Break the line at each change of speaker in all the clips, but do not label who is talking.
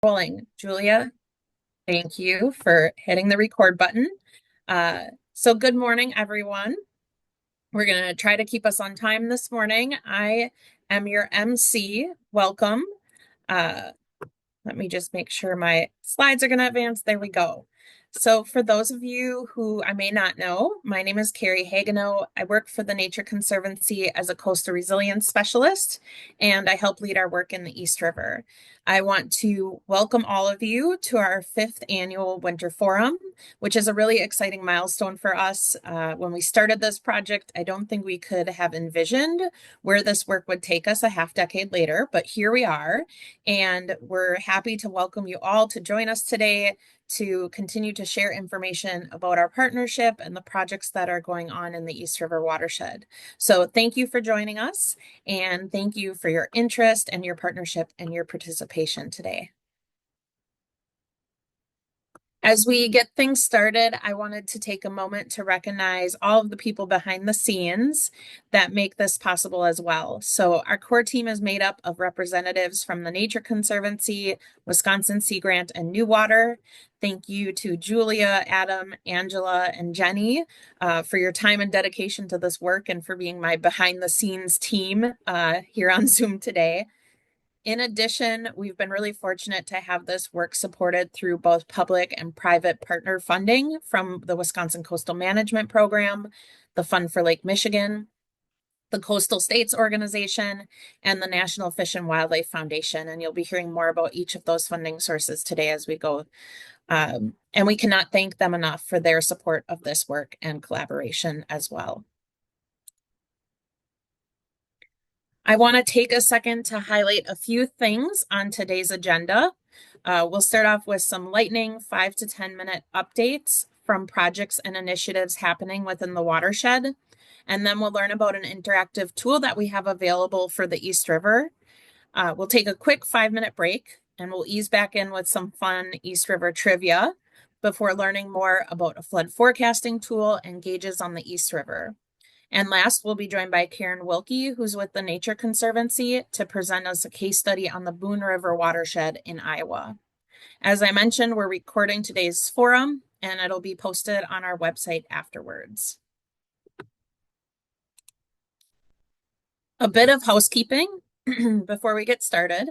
Rolling. Julia, thank you for hitting the record button. So good morning, everyone. We're going to try to keep us on time this morning. I am your MC. Welcome. Uh, Let me just make sure my slides are going to advance. There we go. So for those of you who I may not know, my name is Carrie Hagenow. I work for the Nature Conservancy as a coastal resilience specialist, and I help lead our work in the East River. I want to welcome all of you to our 5th annual Winter Forum, which is a really exciting milestone for us. When we started this project, I don't think we could have envisioned where this work would take us a half decade later, but here we are. And we're happy to welcome you all to join us today to continue to share information about our partnership and the projects that are going on in the East River watershed. So thank you for joining us, and thank you for your interest and your partnership and your participation today. As we get things started, I wanted to take a moment to recognize all of the people behind the scenes that make this possible as well. So our core team is made up of representatives from the Nature Conservancy, Wisconsin Sea Grant, and Newater. Thank you to Julia, Adam, Angela, and Jenny for your time and dedication to this work and for being my behind the scenes team here on Zoom today. In addition, we've been really fortunate to have this work supported through both public and private partner funding from the Wisconsin Coastal Management Program, the Fund for Lake Michigan, the Coastal States Organization, and the National Fish and Wildlife Foundation. And you'll be hearing more about each of those funding sources today as we go. And we cannot thank them enough for their support of this work and collaboration as well. I want to take a second to highlight a few things on today's agenda. We'll start off with some lightning 5 to 10 minute updates from projects and initiatives happening within the watershed. And then we'll learn about an interactive tool that we have available for the East River. We'll take a quick 5-minute break and we'll ease back in with some fun East River trivia before learning more about a flood forecasting tool and gauges on the East River. And last, we'll be joined by Karen Wilkie, who's with the Nature Conservancy, to present us a case study on the Boone River watershed in Iowa. As I mentioned, we're recording today's forum, and it'll be posted on our website afterwards. A bit of housekeeping before we get started.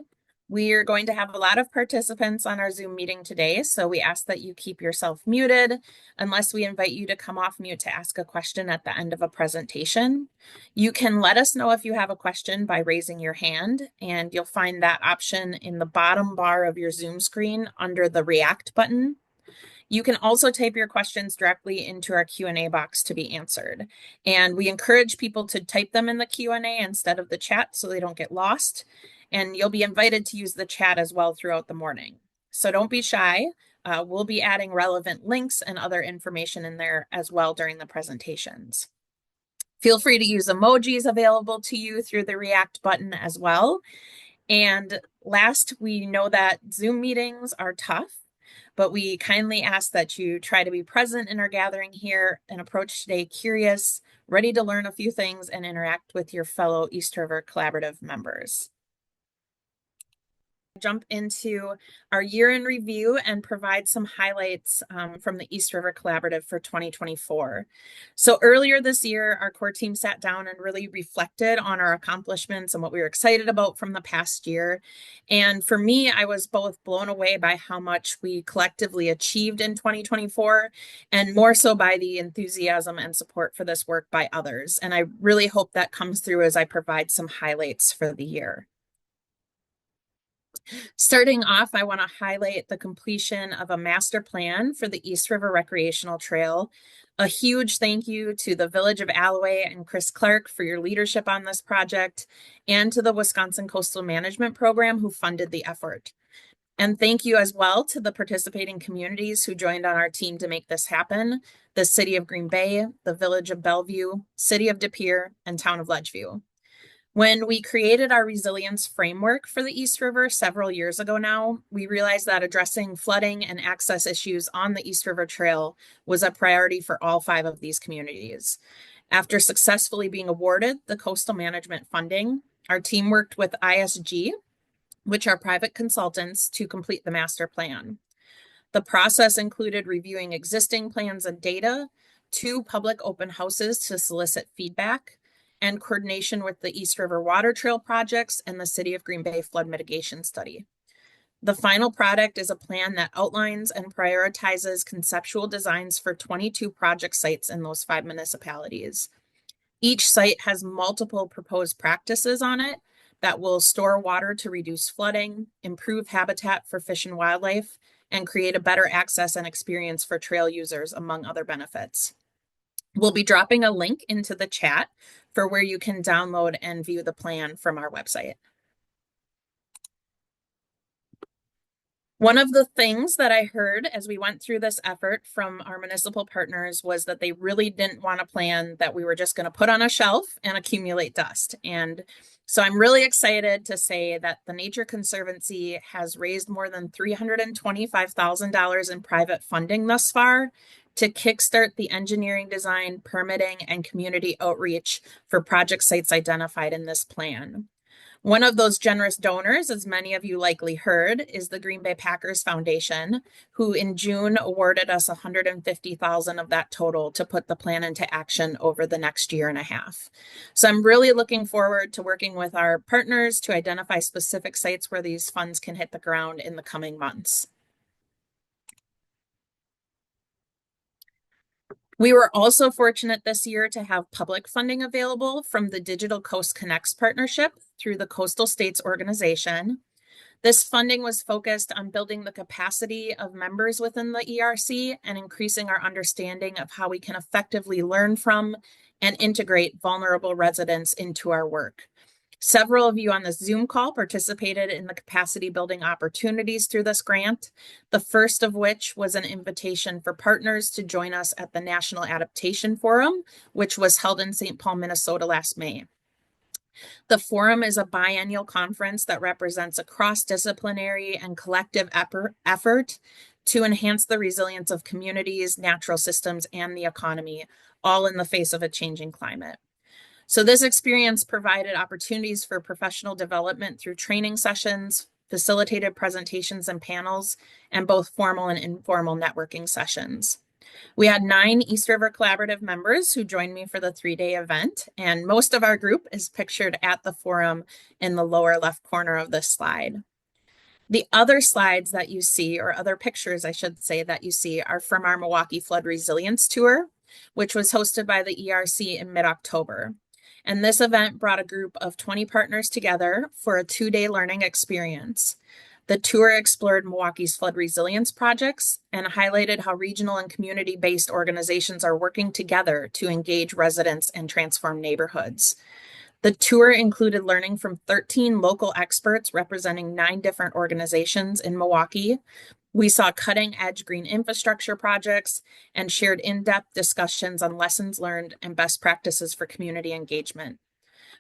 We're going to have a lot of participants on our Zoom meeting today, so we ask that you keep yourself muted unless we invite you to come off mute to ask a question at the end of a presentation. You can let us know if you have a question by raising your hand, and you'll find that option in the bottom bar of your Zoom screen under the React button. You can also type your questions directly into our Q&A box to be answered. And we encourage people to type them in the Q&A instead of the chat so they don't get lost. And you'll be invited to use the chat as well throughout the morning. So don't be shy. We'll be adding relevant links and other information in there as well during the presentations. Feel free to use emojis available to you through the React button as well. And last, we know that Zoom meetings are tough, but we kindly ask that you try to be present in our gathering here and approach today curious, ready to learn a few things and interact with your fellow East River Collaborative members. Jump into our year in review and provide some highlights from the East River Collaborative for 2024. So earlier this year, our core team sat down and really reflected on our accomplishments and what we were excited about from the past year. And for me, I was both blown away by how much we collectively achieved in 2024 and more so by the enthusiasm and support for this work by others. And I really hope that comes through as I provide some highlights for the year. Starting off, I want to highlight the completion of a master plan for the East River Recreational Trail. A huge thank you to the Village of Alloway and Chris Clark for your leadership on this project, and to the Wisconsin Coastal Management Program who funded the effort. And thank you as well to the participating communities who joined on our team to make this happen: the City of Green Bay, the Village of Bellevue, City of De Pere, and Town of Ledgeview. When we created our resilience framework for the East River several years ago now, we realized that addressing flooding and access issues on the East River Trail was a priority for all 5 of these communities. After successfully being awarded the coastal management funding, our team worked with ISG, which are private consultants, to complete the master plan. The process included reviewing existing plans and data, 2 public open houses to solicit feedback, and coordination with the East River Water Trail projects and the City of Green Bay flood mitigation study. The final product is a plan that outlines and prioritizes conceptual designs for 22 project sites in those 5 municipalities. Each site has multiple proposed practices on it that will store water to reduce flooding, improve habitat for fish and wildlife, and create a better access and experience for trail users, among other benefits. We'll be dropping a link into the chat for where you can download and view the plan from our website. One of the things that I heard as we went through this effort from our municipal partners was that they really didn't want a plan that we were just going to put on a shelf and accumulate dust. And so I'm really excited to say that the Nature Conservancy has raised more than $325,000 in private funding thus far to kickstart the engineering, design, permitting, and community outreach for project sites identified in this plan. One of those generous donors, as many of you likely heard, is the Green Bay Packers Foundation, who in June awarded us $150,000 of that total to put the plan into action over the next year and a half. So I'm really looking forward to working with our partners to identify specific sites where these funds can hit the ground in the coming months. We were also fortunate this year to have public funding available from the Digital Coast Connects partnership through the Coastal States Organization. This funding was focused on building the capacity of members within the ERC and increasing our understanding of how we can effectively learn from and integrate vulnerable residents into our work. Several of you on this Zoom call participated in the capacity building opportunities through this grant, the first of which was an invitation for partners to join us at the National Adaptation Forum, which was held in St. Paul, Minnesota last May. The forum is a biennial conference that represents a cross-disciplinary and collective effort to enhance the resilience of communities, natural systems, and the economy, all in the face of a changing climate. So this experience provided opportunities for professional development through training sessions, facilitated presentations and panels, and both formal and informal networking sessions. We had 9 East River Collaborative members who joined me for the 3-day event, and most of our group is pictured at the forum in the lower left corner of this slide. The other slides that you see, or other pictures I should say that you see, are from our Milwaukee Flood Resilience Tour, which was hosted by the ERC in mid-October. And this event brought a group of 20 partners together for a 2-day learning experience. The tour explored Milwaukee's flood resilience projects and highlighted how regional and community-based organizations are working together to engage residents and transform neighborhoods. The tour included learning from 13 local experts representing 9 different organizations in Milwaukee. We saw cutting-edge green infrastructure projects and shared in-depth discussions on lessons learned and best practices for community engagement.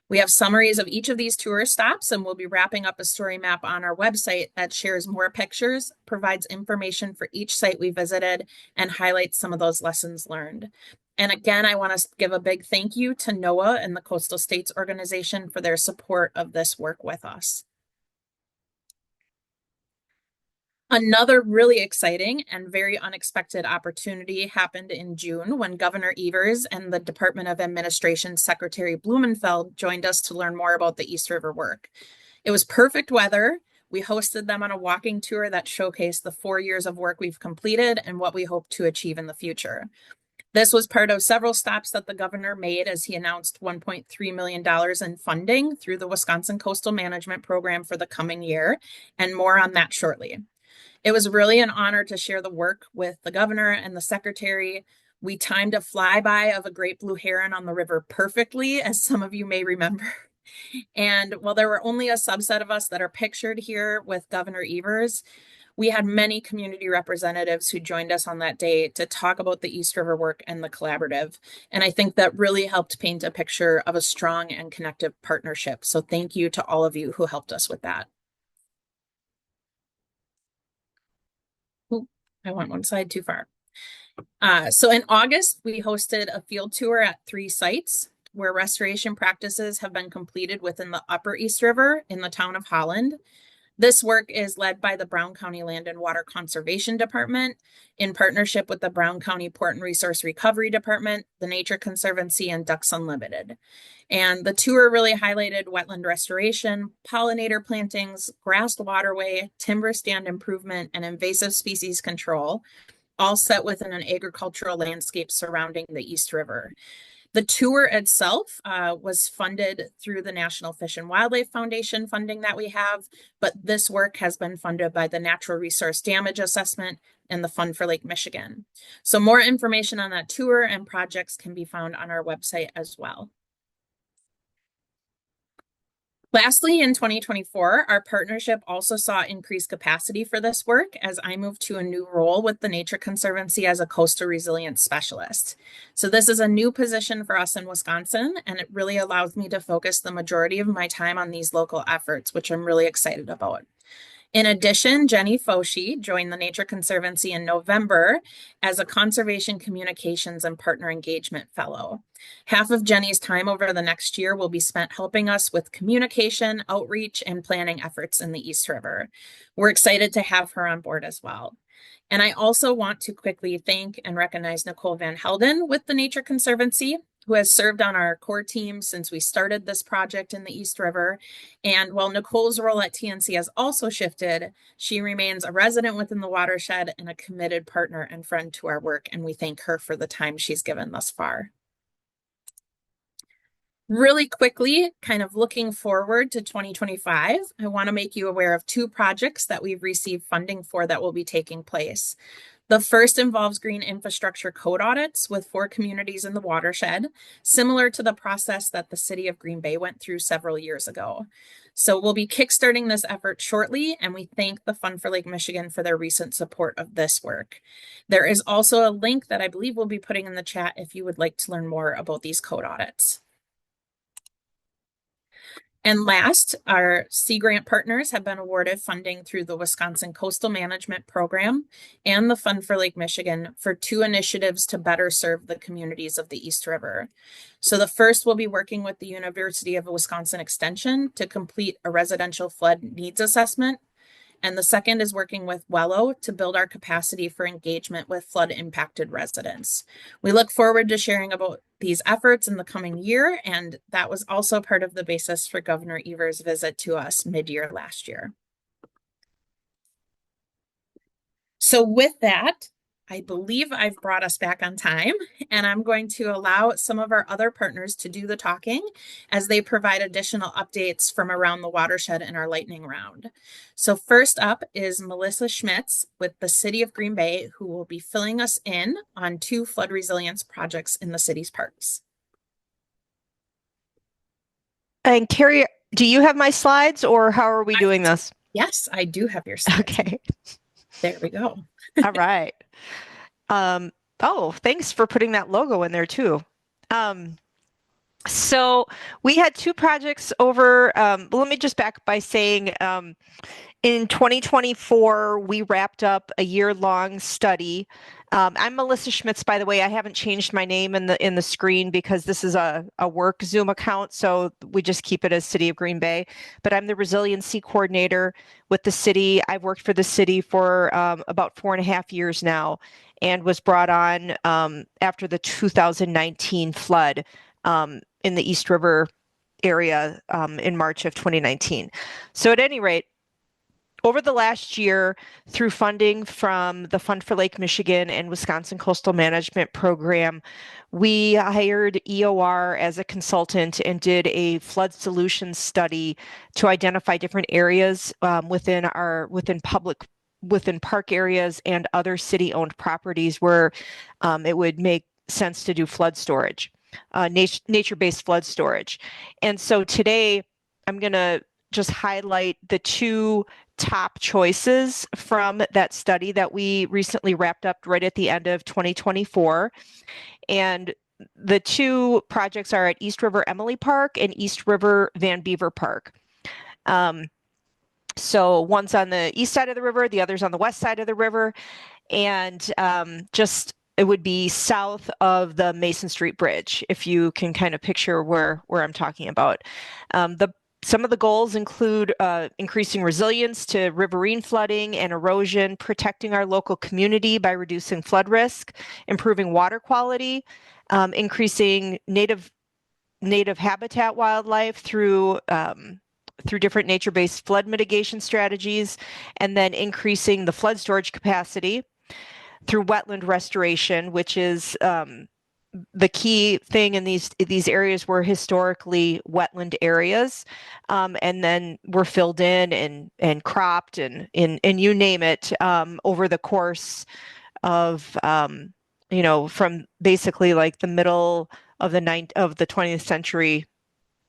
We have summaries of each of these tour stops, and we'll be wrapping up a story map on our website that shares more pictures, provides information for each site we visited, and highlights some of those lessons learned. And again, I want to give a big thank you to NOAA and the Coastal States Organization for their support of this work with us. Another really exciting and very unexpected opportunity happened in June when Governor Evers and the Department of Administration Secretary Blumenfeld joined us to learn more about the East River work. It was perfect weather. We hosted them on a walking tour that showcased the 4 years of work we've completed and what we hope to achieve in the future. This was part of several stops that the governor made as he announced $1.3 million in funding through the Wisconsin Coastal Management Program for the coming year, and more on that shortly. It was really an honor to share the work with the governor and the secretary. We timed a flyby of a great blue heron on the river perfectly, as some of you may remember. And while there were only a subset of us that are pictured here with Governor Evers, we had many community representatives who joined us on that day to talk about the East River work and the collaborative. And I think that really helped paint a picture of a strong and connective partnership. So thank you to all of you who helped us with that. I went one slide too far. So in August, we hosted a field tour at 3 sites where restoration practices have been completed within the Upper East River in the town of Holland. This work is led by the Brown County Land and Water Conservation Department in partnership with the Brown County Port and Resource Recovery Department, the Nature Conservancy, and Ducks Unlimited. And the tour really highlighted wetland restoration, pollinator plantings, grassed waterway, timber stand improvement, and invasive species control, all set within an agricultural landscape surrounding the East River. The tour itself was funded through the National Fish and Wildlife Foundation funding that we have, but this work has been funded by the Natural Resource Damage Assessment and the Fund for Lake Michigan. So more information on that tour and projects can be found on our website as well. Lastly, in 2024, our partnership also saw increased capacity for this work as I moved to a new role with the Nature Conservancy as a coastal resilience specialist. So this is a new position for us in Wisconsin, and it really allows me to focus the majority of my time on these local efforts, which I'm really excited about. In addition, Jenny Foshi joined the Nature Conservancy in November as a Conservation Communications and Partner Engagement Fellow. Half of Jenny's time over the next year will be spent helping us with communication, outreach, and planning efforts in the East River. We're excited to have her on board as well. And I also want to quickly thank and recognize Nicole Van Helden with the Nature Conservancy, who has served on our core team since we started this project in the East River. And while Nicole's role at TNC has also shifted, she remains a resident within the watershed and a committed partner and friend to our work. And we thank her for the time she's given thus far. Really quickly, kind of looking forward to 2025, I want to make you aware of two projects that we've received funding for that will be taking place. The first involves green infrastructure code audits with 4 communities in the watershed, similar to the process that the city of Green Bay went through several years ago. So we'll be kickstarting this effort shortly, and we thank the Fund for Lake Michigan for their recent support of this work. There is also a link that I believe we'll be putting in the chat if you would like to learn more about these code audits. And last, our Sea Grant partners have been awarded funding through the Wisconsin Coastal Management Program and the Fund for Lake Michigan for 2 initiatives to better serve the communities of the East River. So the first will be working with the University of Wisconsin Extension to complete a residential flood needs assessment. And the second is working with Wello to build our capacity for engagement with flood impacted residents. We look forward to sharing about these efforts in the coming year, and that was also part of the basis for Governor Evers' visit to us mid-year last year. So with that, I believe I've brought us back on time, and I'm going to allow some of our other partners to do the talking as they provide additional updates from around the watershed in our lightning round. So first up is Melissa Schmitz with the City of Green Bay, who will be filling us in on 2 flood resilience projects in the city's parks.
And Carrie, do you have my slides, or how are we doing this?
Yes, I do have your slides.
Okay.
There we go.
All right. Oh, thanks for putting that logo in there too. So we had 2 projects over, let me just back by saying, in 2024, we wrapped up a year-long study. I'm Melissa Schmitz, by the way. I haven't changed my name in the screen because this is a work Zoom account, so we just keep it as City of Green Bay. But I'm the resiliency coordinator with the city. I've worked for the city for about 4.5 years now, and was brought on after the 2019 flood in the East River area in March of 2019. So at any rate, over the last year, through funding from the Fund for Lake Michigan and Wisconsin Coastal Management Program, we hired EOR as a consultant and did a flood solutions study to identify different areas within park areas and other city-owned properties where it would make sense to do flood storage, nature-based flood storage. And so today, I'm going to just highlight the 2 top choices from that study that we recently wrapped up right at the end of 2024. And the 2 projects are at East River Emily Park and East River Van Beaver Park. So one's on the east side of the river, the other's on the west side of the river. And it would be south of the Mason Street Bridge, if you can kind of picture where I'm talking about. Some of the goals include increasing resilience to riverine flooding and erosion, protecting our local community by reducing flood risk, improving water quality, increasing native habitat wildlife through different nature-based flood mitigation strategies, and then increasing the flood storage capacity through wetland restoration, which is the key thing in these areas were historically wetland areas, and then were filled in and cropped and you name it over the course of from basically like the middle of the 20th century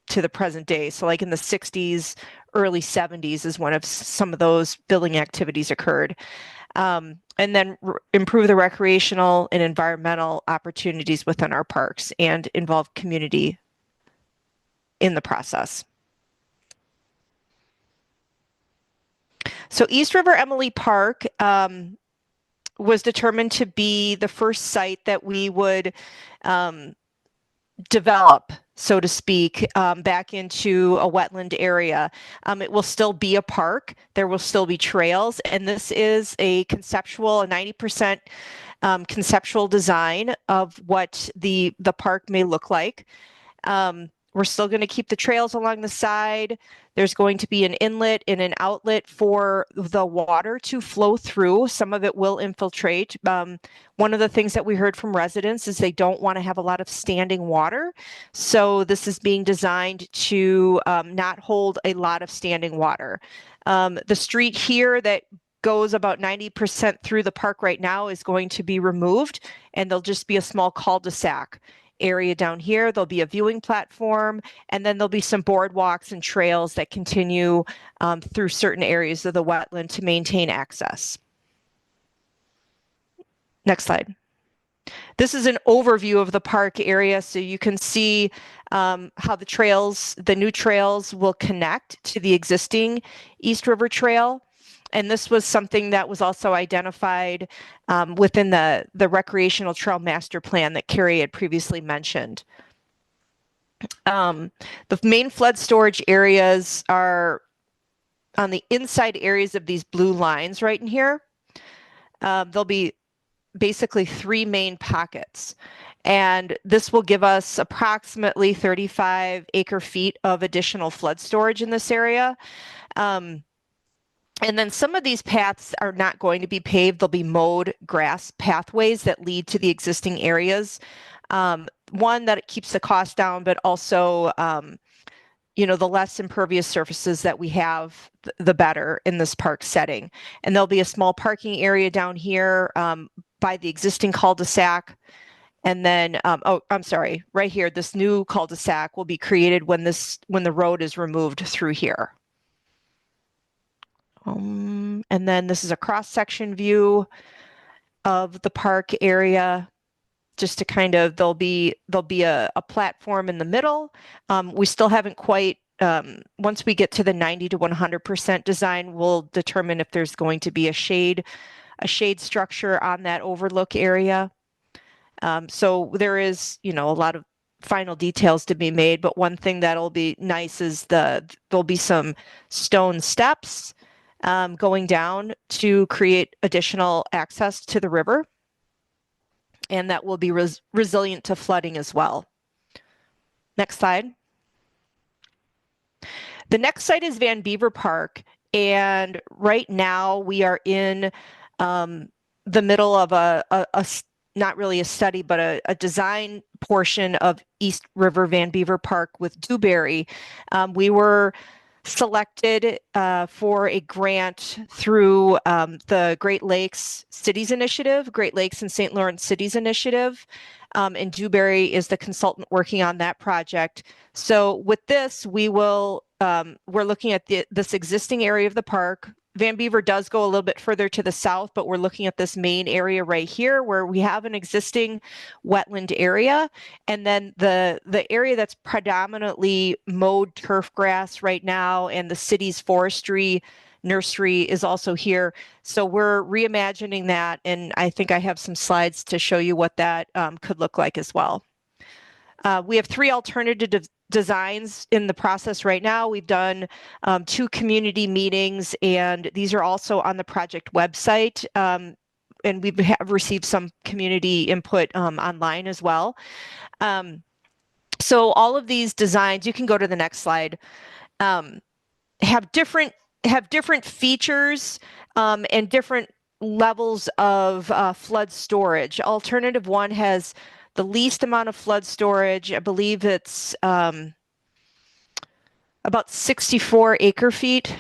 to the present day. So like in the 60s, early 70s is when some of those building activities occurred. And then improve the recreational and environmental opportunities within our parks and involve community in the process. So East River Emily Park was determined to be the first site that we would develop, so to speak, back into a wetland area. It will still be a park. There will still be trails, and this is a 90% conceptual design of what the park may look like. We're still going to keep the trails along the side. There's going to be an inlet and an outlet for the water to flow through. Some of it will infiltrate. One of the things that we heard from residents is they don't want to have a lot of standing water. So this is being designed to not hold a lot of standing water. The street here that goes about 90% through the park right now is going to be removed, and there'll just be a small cul-de-sac area down here. There'll be a viewing platform, and then there'll be some boardwalks and trails that continue through certain areas of the wetland to maintain access. Next slide. This is an overview of the park area, so you can see how the new trails will connect to the existing East River Trail. And this was something that was also identified within the recreational trail master plan that Carrie had previously mentioned. The main flood storage areas are on the inside areas of these blue lines right in here. There'll be basically 3 main pockets, and this will give us approximately 35 acre-feet of additional flood storage in this area. And then some of these paths are not going to be paved. They'll be mowed grass pathways that lead to the existing areas. One, that it keeps the cost down, but also, the less impervious surfaces that we have, the better in this park setting. And there'll be a small parking area down here by the existing cul-de-sac. And then, right here, this new cul-de-sac will be created when the road is removed through here. And then this is a cross-section view of the park area, just to kind of, there'll be a platform in the middle. We still haven't quite, once we get to the 90 to 100% design, we'll determine if there's going to be a shade structure on that overlook area. So there is, a lot of final details to be made, but one thing that'll be nice is there'll be some stone steps going down to create additional access to the river, and that will be resilient to flooding as well. Next slide. The next site is Van Beaver Park, and right now we are in the middle of a not really a study, but a design portion of East River Van Beaver Park with Dewberry. We were selected for a grant through the Great Lakes Cities Initiative, Great Lakes and St. Lawrence Cities Initiative, and Dewberry is the consultant working on that project. So with this, we're looking at this existing area of the park. Van Beaver does go a little bit further to the south, but we're looking at this main area right here where we have an existing wetland area. And then the area that's predominantly mowed turf grass right now, and the city's forestry nursery is also here. So we're reimagining that. And I think I have some slides to show you what that could look like as well. We have 3 alternative designs in the process right now. We've done 2 community meetings, and these are also on the project website. And we have received some community input online as well. So all of these designs, you can go to the next slide, have different features and different levels of flood storage. Alternative 1 has the least amount of flood storage. I believe it's about 64 acre feet,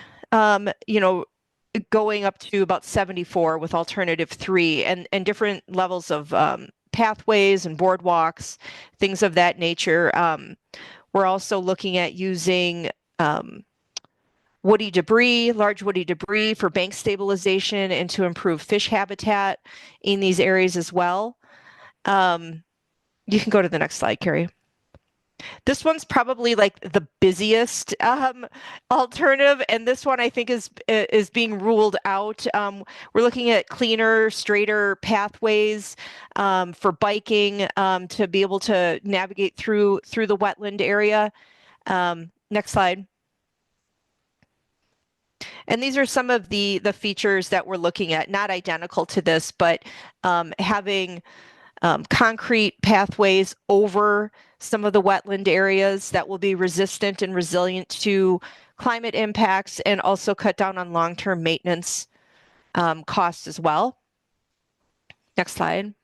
going up to about 74 with alternative 3, and different levels of pathways and boardwalks, things of that nature. We're also looking at using large woody debris for bank stabilization and to improve fish habitat in these areas as well. You can go to the next slide, Carrie. This one's probably like the busiest alternative, and this one I think is being ruled out. We're looking at cleaner, straighter pathways for biking to be able to navigate through the wetland area. Next slide. And these are some of the features that we're looking at, not identical to this, but having concrete pathways over some of the wetland areas that will be resistant and resilient to climate impacts, and also cut down on long-term maintenance costs as well. Next slide.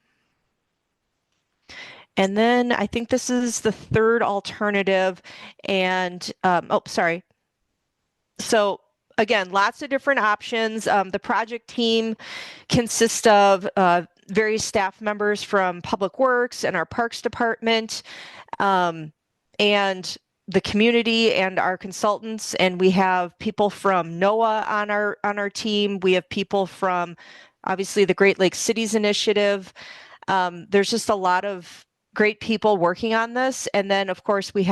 And then I think this is the 3rd alternative. And, oh, sorry. So again, lots of different options. The project team consists of various staff members from Public Works and our Parks Department, and the community and our consultants. And we have people from NOAA on our team. We have people from, obviously, the Great Lakes Cities Initiative. There's just a lot of great people working on this. And then, of course, we've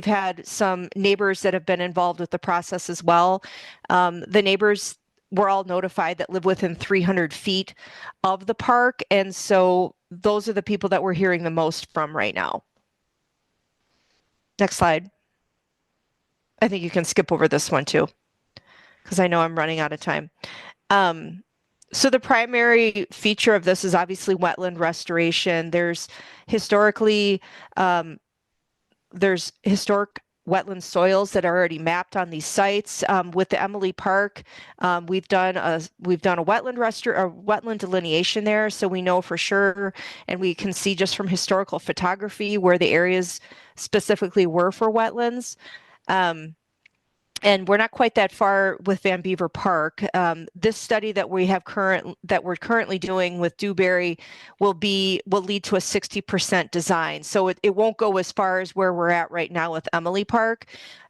had some neighbors that have been involved with the process as well. The neighbors were all notified that live within 300 feet of the park. And so those are the people that we're hearing the most from right now. Next slide. I think you can skip over this one too, because I know I'm running out of time. So the primary feature of this is obviously wetland restoration. There's historic wetland soils that are already mapped on these sites. With the Emily Park, we've done a wetland delineation there, so we know for sure, and we can see just from historical photography where the areas specifically were for wetlands. And we're not quite that far with Van Beaver Park. This study that we're currently doing with Dewberry will lead to a 60% design. So it won't go as far as where we're at right now with Emily Park.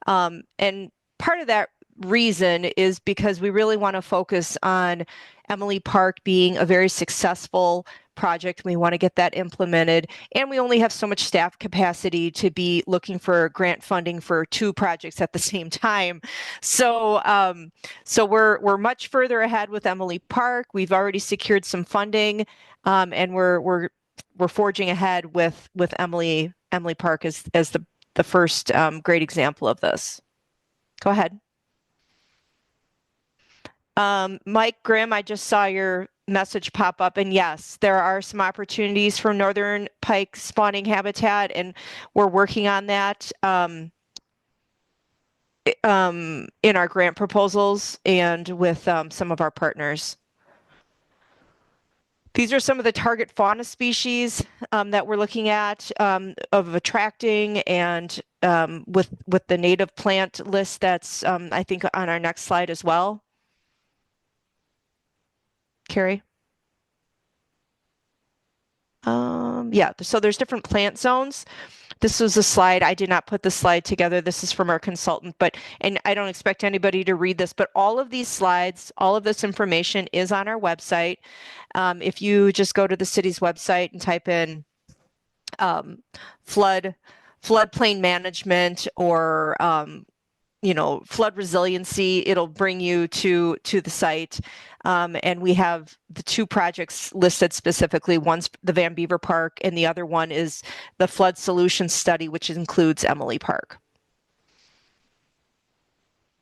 And part of that reason is because we really want to focus on Emily Park being a very successful project. We want to get that implemented, and we only have so much staff capacity to be looking for grant funding for 2 projects at the same time. So we're much further ahead with Emily Park. We've already secured some funding, and we're forging ahead with Emily Park as the first great example of this. Go ahead. Mike Grimm, I just saw your message pop up, and yes, there are some opportunities for northern pike spawning habitat, and we're working on that in our grant proposals and with some of our partners. These are some of the target fauna species that we're looking at of attracting, and with the native plant list that's I think on our next slide as well. Carrie? Yeah, so there's different plant zones. This was a slide. I did not put the slide together. This is from our consultant, and I don't expect anybody to read this, but all of these slides, all of this information is on our website. If you just go to the city's website and type in floodplain management or flood resiliency, it'll bring you to the site. And we have the two projects listed specifically. One's the Van Beaver Park, and the other one is the flood solutions study, which includes Emily Park.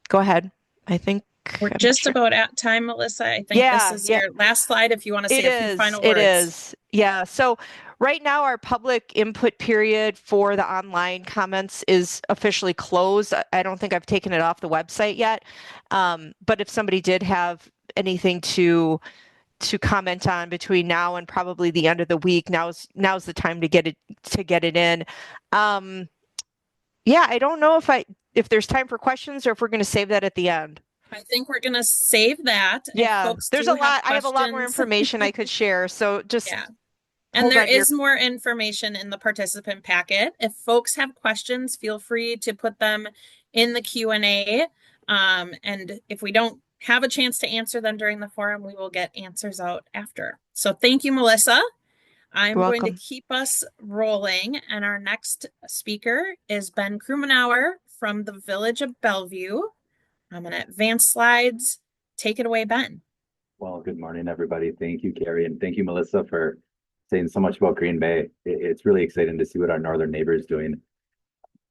Go ahead. I think
We're
I'm not
just
sure.
about at time, Melissa. I think this is
Yeah,
your last slide if you want to say
it
a few
is.
final
It
words.
is. Yeah. So right now, our public input period for the online comments is officially closed. I don't think I've taken it off the website yet. But if somebody did have anything to comment on between now and probably the end of the week, now's the time to get it in. Yeah, I don't know if there's time for questions or if we're going to save that at the end.
I think we're going to save that. If
Yeah,
folks
there's
do
a
have
lot. I have a lot more
questions,
information I could share. So just
yeah. And
hold
there
on to your.
is more information in the participant packet. If folks have questions, feel free to put them in the Q&A. And if we don't have a chance to answer them during the forum, we will get answers out after. So thank you, Melissa. I'm
You're
going to
welcome.
keep us rolling. And our next speaker is Ben Krumenauer from the Village of Bellevue. I'm going to advance slides. Take it away, Ben.
Well, good morning, everybody. Thank you, Carrie, and thank you, Melissa, for saying so much about Green Bay. It's really exciting to see what our northern neighbor is doing.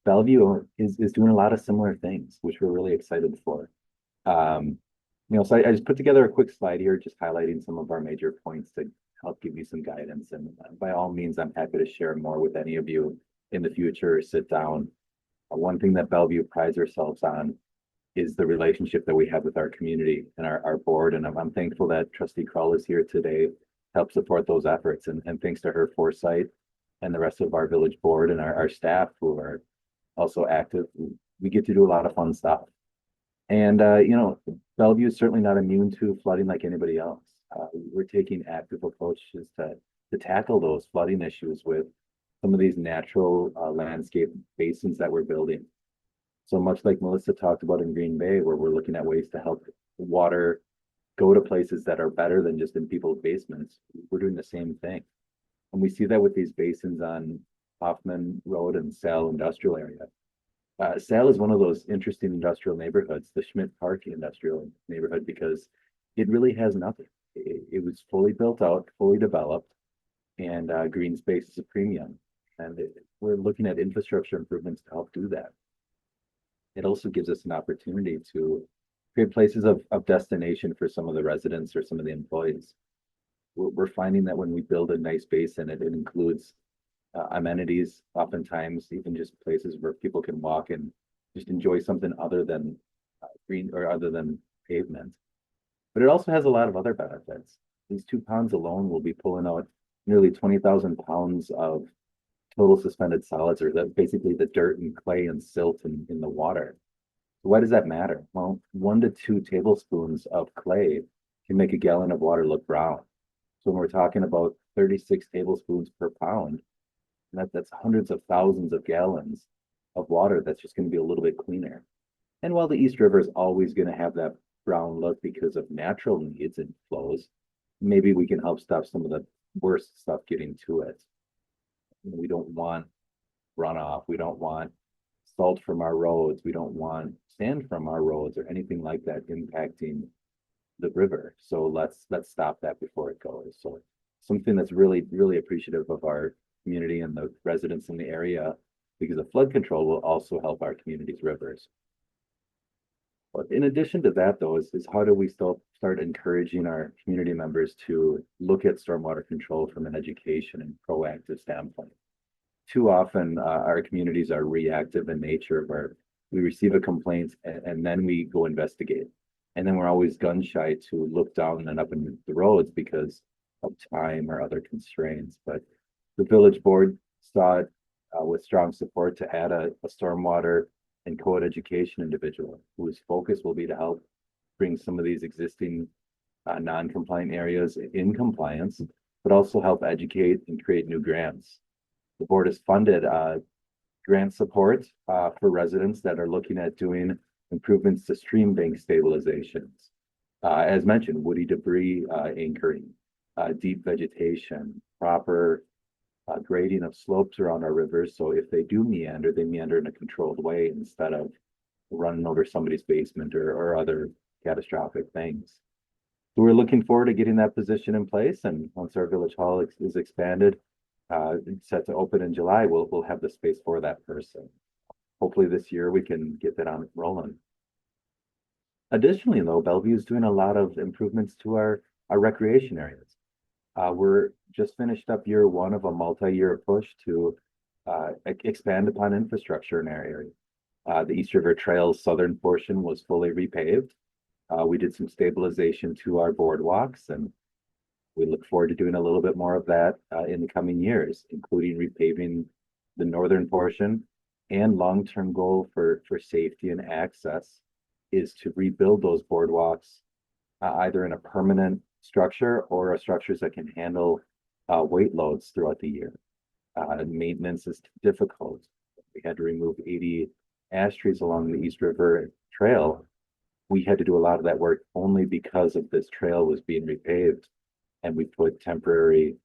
Bellevue is doing a lot of similar things, which we're really excited for. So I just put together a quick slide here, just highlighting some of our major points to help give you some guidance. And by all means, I'm happy to share more with any of you in the future. Sit down. One thing that Bellevue prides ourselves on is the relationship that we have with our community and our board. And I'm thankful that Trustee Krull is here today to help support those efforts. And thanks to her foresight and the rest of our village board and our staff who are also active, we get to do a lot of fun stuff. And, Bellevue is certainly not immune to flooding like anybody else. We're taking active approaches to tackle those flooding issues with some of these natural landscape basins that we're building. So much like Melissa talked about in Green Bay, where we're looking at ways to help water go to places that are better than just in people's basements, we're doing the same thing. And we see that with these basins on Hoffman Road and Sale Industrial area. Sale is one of those interesting industrial neighborhoods, the Schmidt Park industrial neighborhood, because it really has nothing. It was fully built out, fully developed, and green space is a premium. And we're looking at infrastructure improvements to help do that. It also gives us an opportunity to create places of destination for some of the residents or some of the employees. We're finding that when we build a nice basin, it includes amenities, oftentimes even just places where people can walk and just enjoy something other than green or other than pavement. But it also has a lot of other benefits. These 2 ponds alone will be pulling out nearly 20,000 pounds of total suspended solids, or basically the dirt and clay and silt in the water. Why does that matter? Well, 1 to 2 tablespoons of clay can make a gallon of water look brown. So when we're talking about 36 tablespoons per pound, that's hundreds of thousands of gallons of water that's just going to be a little bit cleaner. And while the East River is always going to have that brown look because of natural needs and flows, maybe we can help stop some of the worst stuff getting to it. We don't want runoff. We don't want salt from our roads. We don't want sand from our roads or anything like that impacting the river. So let's stop that before it goes. So something that's really, really appreciative of our community and the residents in the area, because the flood control will also help our community's rivers. But in addition to that, though, is how do we still start encouraging our community members to look at stormwater control from an education and proactive standpoint? Too often, our communities are reactive in nature, where we receive a complaint and then we go investigate. And then we're always gun shy to look down and up in the roads because of time or other constraints. But the village board saw it with strong support to add a stormwater and code education individual whose focus will be to help bring some of these existing non-compliant areas in compliance, but also help educate and create new grants. The board has funded grant support for residents that are looking at doing improvements to stream bank stabilizations. As mentioned, woody debris anchoring, deep vegetation, proper grading of slopes around our rivers. So if they do meander, they meander in a controlled way instead of running over somebody's basement or other catastrophic things. So we're looking forward to getting that position in place, and once our village hall is expanded, set to open in July, we'll have the space for that person. Hopefully this year we can get that on rolling. Additionally, though, Bellevue is doing a lot of improvements to our recreation areas. We're just finished up year one of a multi-year push to expand upon infrastructure in our area. The East River Trail's southern portion was fully repaved. We did some stabilization to our boardwalks, and we look forward to doing a little bit more of that in the coming years, including repaving the northern portion. And long-term goal for safety and access is to rebuild those boardwalks either in a permanent structure or structures that can handle weight loads throughout the year. Maintenance is difficult. We had to remove 80 ash trees along the East River Trail. We had to do a lot of that work only because of this trail was being repaved, and we put temporary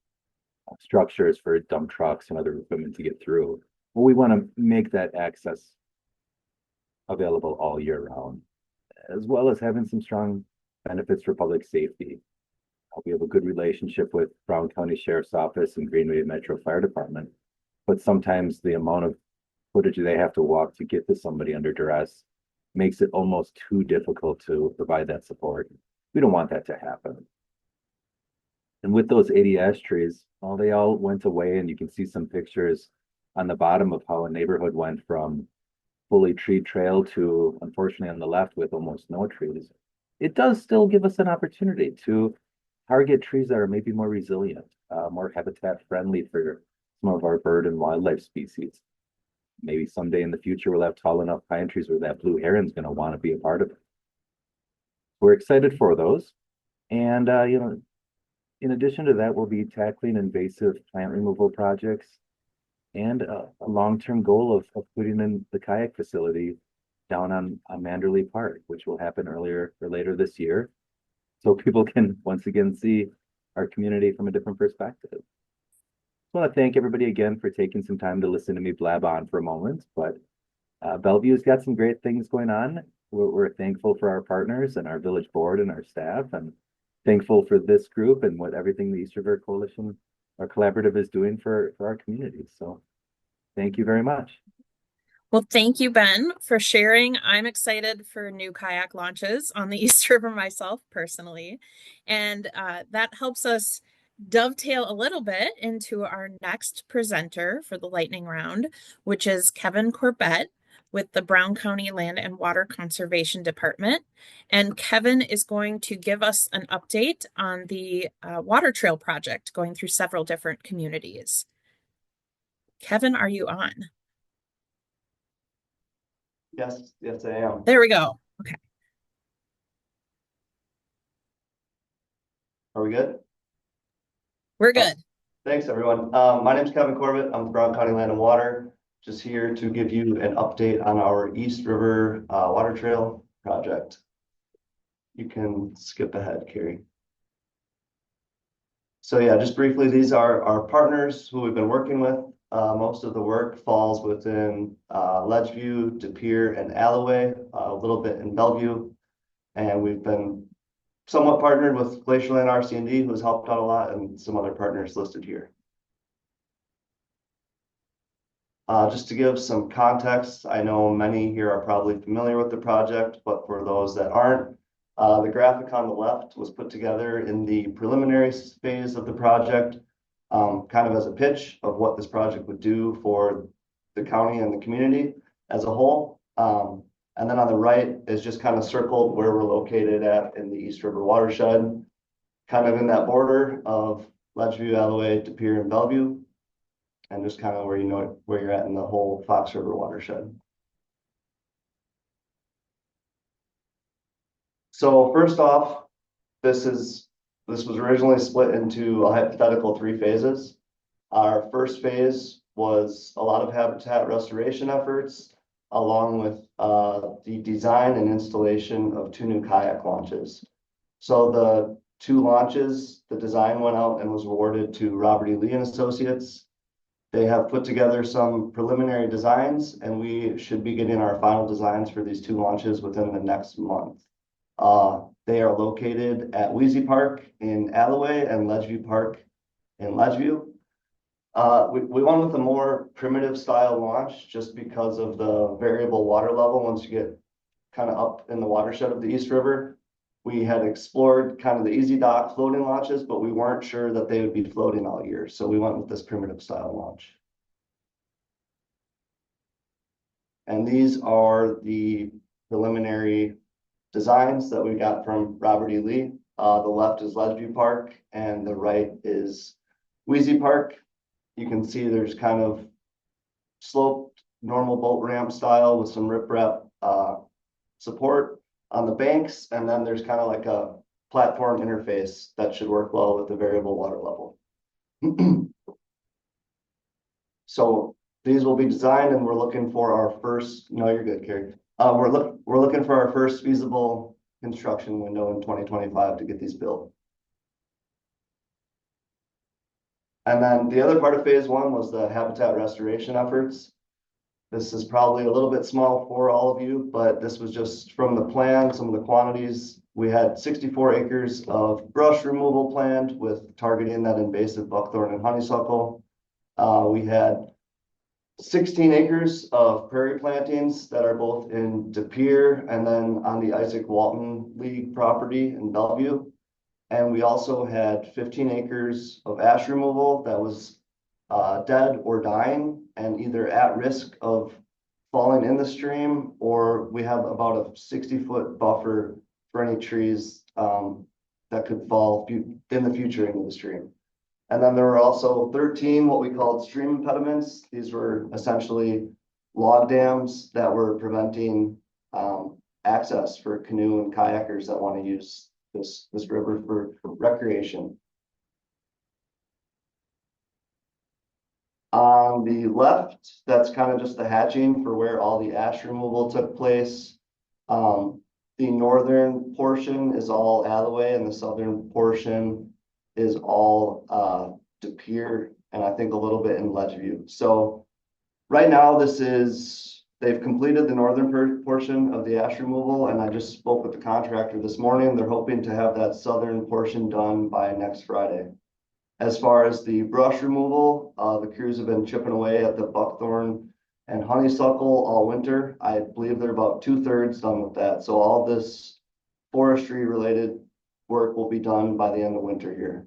structures for dump trucks and other equipment to get through. Well, we want to make that access available all year round, as well as having some strong benefits for public safety. We have a good relationship with Brown County Sheriff's Office and Greenway Metro Fire Department, but sometimes the amount of footage they have to walk to get to somebody under duress makes it almost too difficult to provide that support. We don't want that to happen. And with those 80 ash trees, well, they all went away, and you can see some pictures on the bottom of how a neighborhood went from fully tree trail to, unfortunately, on the left with almost no trees. It does still give us an opportunity to target trees that are maybe more resilient, more habitat friendly for some of our bird and wildlife species. Maybe someday in the future we'll have tall enough pine trees where that blue heron's going to want to be a part of it. We're excited for those. And, in addition to that, we'll be tackling invasive plant removal projects and a long-term goal of putting in the kayak facility down on Manderley Park, which will happen earlier or later this year, so people can once again see our community from a different perspective. I want to thank everybody again for taking some time to listen to me blab on for a moment, but Bellevue's got some great things going on. We're thankful for our partners and our village board and our staff, and thankful for this group and what everything the East River Coalition, our collaborative, is doing for our community. So thank you very much.
Well, thank you, Ben, for sharing. I'm excited for new kayak launches on the East River myself personally. And that helps us dovetail a little bit into our next presenter for the lightning round, which is Kevin Corbett with the Brown County Land and Water Conservation Department. And Kevin is going to give us an update on the water trail project going through several different communities. Kevin, are you on?
Yes, I am.
There we go. Okay.
Are we good?
We're good.
Thanks, everyone. My name is Kevin Corbett. I'm the Brown County Land and Water. Just here to give you an update on our East River Water Trail project. You can skip ahead, Carrie. So yeah, just briefly, these are our partners who we've been working with. Most of the work falls within Ledgeview, De Pere, and Alloway, a little bit in Bellevue. And we've been somewhat partnered with Glacier Land RC&D, who's helped out a lot, and some other partners listed here. Just to give some context, I know many here are probably familiar with the project, but for those that aren't, the graphic on the left was put together in the preliminary phase of the project, kind of as a pitch of what this project would do for the county and the community as a whole. And then on the right is just kind of circled where we're located at in the East River watershed, kind of in that border of Ledgeview, Alloway, De Pere, and Bellevue, and just kind of where where you're at in the whole Fox River watershed. So first off, this was originally split into a hypothetical 3 phases. Our first phase was a lot of habitat restoration efforts, along with the design and installation of 2 new kayak launches. So the 2 launches, the design went out and was awarded to Robert E. Lee and Associates. They have put together some preliminary designs, and we should be getting our final designs for these two launches within the next month. They are located at Wheezy Park in Alloway and Ledgeview Park in Ledgeview. We went with a more primitive style launch just because of the variable water level once you get kind of up in the watershed of the East River. We had explored kind of the easy dock floating launches, but we weren't sure that they would be floating all year. So we went with this primitive style launch. And these are the preliminary designs that we got from Robert E. Lee. The left is Ledgeview Park and the right is Wheezy Park. You can see there's kind of sloped normal boat ramp style with some riprap support on the banks, and then there's kind of like a platform interface that should work well with the variable water level. So these will be designed, and we're looking for our first. No, you're good, Carrie. We're looking for our first feasible construction window in 2025 to get these built. And then the other part of phase one was the habitat restoration efforts. This is probably a little bit small for all of you, but this was just from the plan, some of the quantities. We had 64 acres of brush removal planned with targeting that invasive buckthorn and honeysuckle. We had 16 acres of prairie plantings that are both in De Pere and then on the Isaac Walton League property in Bellevue. And we also had 15 acres of ash removal that was dead or dying and either at risk of falling in the stream, or we have about a 60-foot buffer for any trees that could fall in the future into the stream. And then there were also 13 what we called stream impediments. These were essentially log dams that were preventing access for canoe and kayakers that want to use this river for recreation. On the left, that's kind of just the hatching for where all the ash removal took place. The northern portion is all Alloway and the southern portion is all De Pere, and I think a little bit in Ledgeview. So right now they've completed the northern portion of the ash removal, and I just spoke with the contractor this morning. They're hoping to have that southern portion done by next Friday. As far as the brush removal, the crews have been chipping away at the buckthorn and honeysuckle all winter. I believe they're about 2/3 done with that. So all this forestry related work will be done by the end of winter here.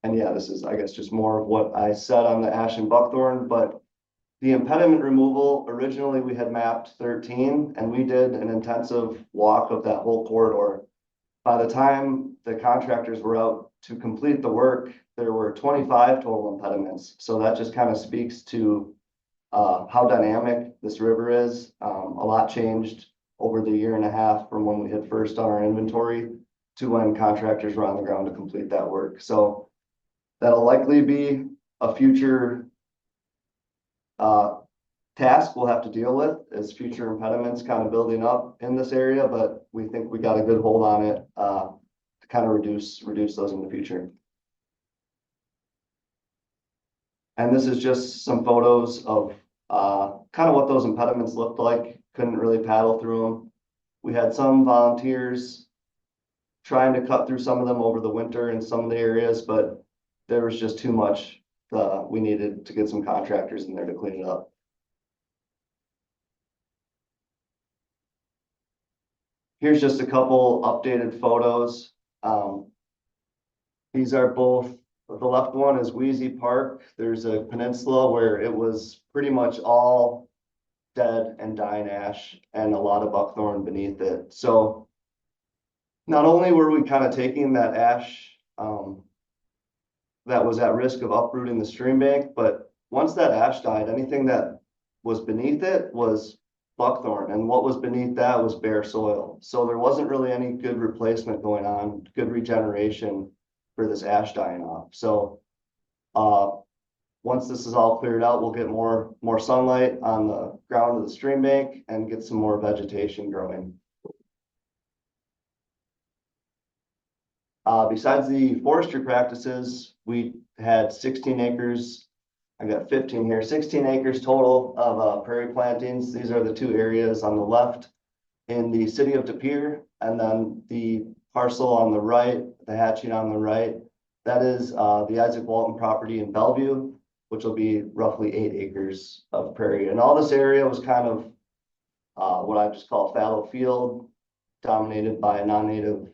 And yeah, this is, I guess, just more of what I said on the ash and buckthorn, but the impediment removal, originally we had mapped 13 and we did an intensive walk of that whole corridor. By the time the contractors were out to complete the work, there were 25 total impediments. So that just kind of speaks to how dynamic this river is. A lot changed over the year and a half from when we had first done our inventory to when contractors were on the ground to complete that work. So that'll likely be a future task we'll have to deal with as future impediments kind of building up in this area, but we think we got a good hold on it to kind of reduce those in the future. And this is just some photos of kind of what those impediments looked like. Couldn't really paddle through them. We had some volunteers trying to cut through some of them over the winter in some of the areas, but there was just too much. We needed to get some contractors in there to clean it up. Here's just a couple updated photos. These are both, the left one is Wheezy Park. There's a peninsula where it was pretty much all dead and dying ash and a lot of buckthorn beneath it. So not only were we kind of taking that ash that was at risk of uprooting the stream bank, but once that ash died, anything that was beneath it was buckthorn, and what was beneath that was bare soil. So there wasn't really any good replacement going on, good regeneration for this ash dying off. So once this is all cleared out, we'll get more sunlight on the ground of the stream bank and get some more vegetation growing. Besides the forestry practices, we had 16 acres. I got 15 here, 16 acres total of prairie plantings. These are the two areas on the left in the city of De Pere, and then the parcel on the right, the hatching on the right, that is the Isaac Walton property in Bellevue, which will be roughly 8 acres of prairie. And all this area was kind of what I just call fallow field, dominated by non-native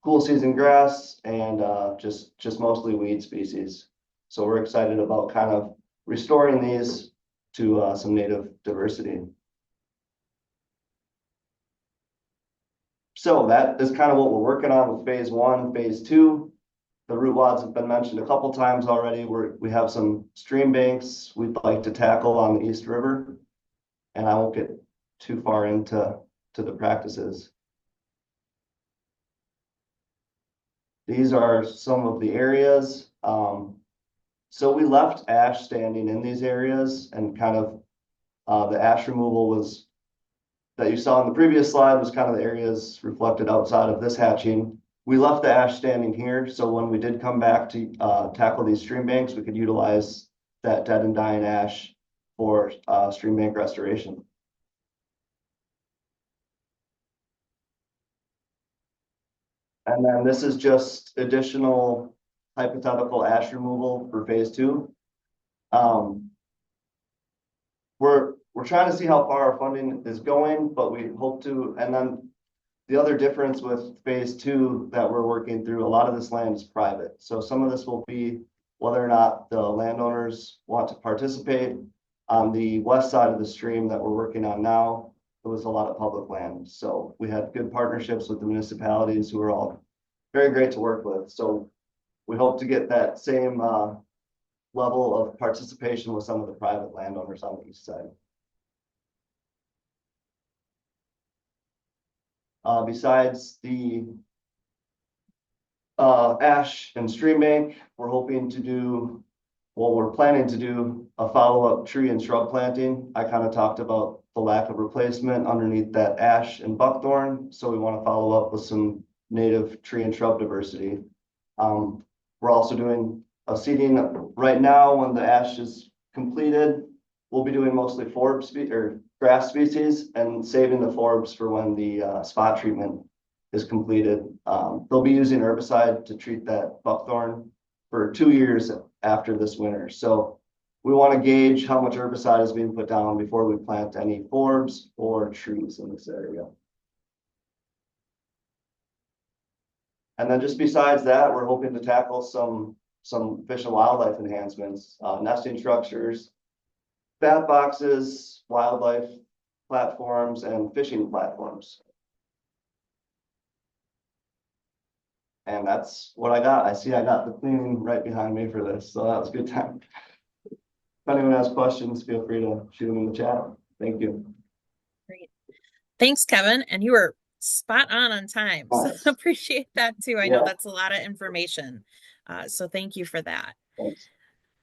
cool season grass and just mostly weed species. So we're excited about kind of restoring these to some native diversity. So that is kind of what we're working on with phase one, phase two. The root wads have been mentioned a couple times already. We have some stream banks we'd like to tackle on the East River. And I won't get too far into the practices. These are some of the areas. So we left ash standing in these areas, and kind of the ash removal was that you saw in the previous slide was kind of the areas reflected outside of this hatching. We left the ash standing here, so when we did come back to tackle these stream banks, we could utilize that dead and dying ash for stream bank restoration. And then this is just additional hypothetical ash removal for phase two. We're trying to see how far our funding is going, but we hope to. And then the other difference with phase two that we're working through, a lot of this land is private. So some of this will be whether or not the landowners want to participate. On the west side of the stream that we're working on now, it was a lot of public land. So we had good partnerships with the municipalities who are all very great to work with. So we hope to get that same level of participation with some of the private landowners on the east side. Besides the ash and stream bank, we're hoping to do, well, we're planning to do a follow-up tree and shrub planting. I kind of talked about the lack of replacement underneath that ash and buckthorn. So we want to follow up with some native tree and shrub diversity. We're also doing a seeding right now. When the ash is completed, we'll be doing mostly forb or grass species and saving the forbs for when the spot treatment is completed. They'll be using herbicide to treat that buckthorn for 2 years after this winter. So we want to gauge how much herbicide is being put down before we plant any forbs or trees in this area. And then just besides that, we're hoping to tackle some fish and wildlife enhancements, nesting structures, bat boxes, wildlife platforms, and fishing platforms. And that's what I got. I see I got the cleaning right behind me for this, so that was a good time. If anyone has questions, feel free to shoot them in the chat. Thank you.
Great. Thanks, Kevin. And you were spot on time.
Nice.
So appreciate that too. I know
Yeah.
that's a lot of information. So thank you for that.
Thanks.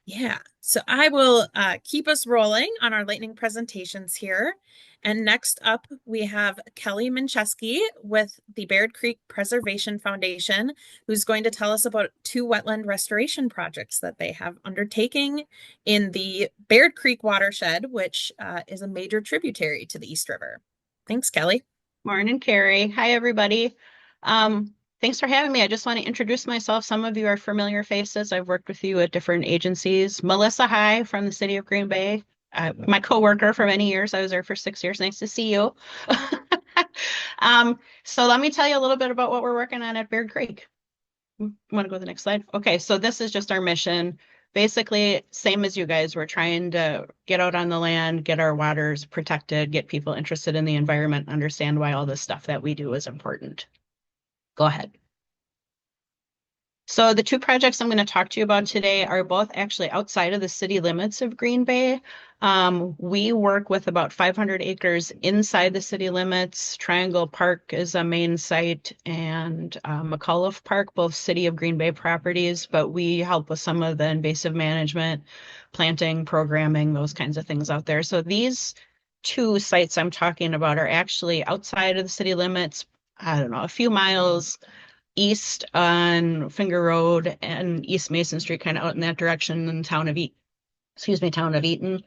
Yeah, so I will keep us rolling on our lightning presentations here. And next up, we have Kelly Mincheski with the Baird Creek Preservation Foundation, who's going to tell us about 2 wetland restoration projects that they have undertaking in the Baird Creek watershed, which is a major tributary to the East River. Thanks, Kelly.
Morning, Carrie. Hi, everybody. Thanks for having me. I just want to introduce myself. Some of you are familiar faces. I've worked with you at different agencies. Melissa High from the city of Green Bay. My coworker for many years. I was there for 6 years. Nice to see you. So let me tell you a little bit about what we're working on at Baird Creek. Want to go to the next slide? Okay, so this is just our mission. Basically, same as you guys. We're trying to get out on the land, get our waters protected, get people interested in the environment, understand why all this stuff that we do is important. Go ahead. So the 2 projects I'm going to talk to you about today are both actually outside of the city limits of Green Bay. We work with about 500 acres inside the city limits. Triangle Park is a main site, and McAuliffe Park, both city of Green Bay properties, but we help with some of the invasive management, planting, programming, those kinds of things out there. So these 2 sites I'm talking about are actually outside of the city limits, I don't know, a few miles east on Finger Road and East Mason Street, kind of out in that direction in the town of town of Eaton.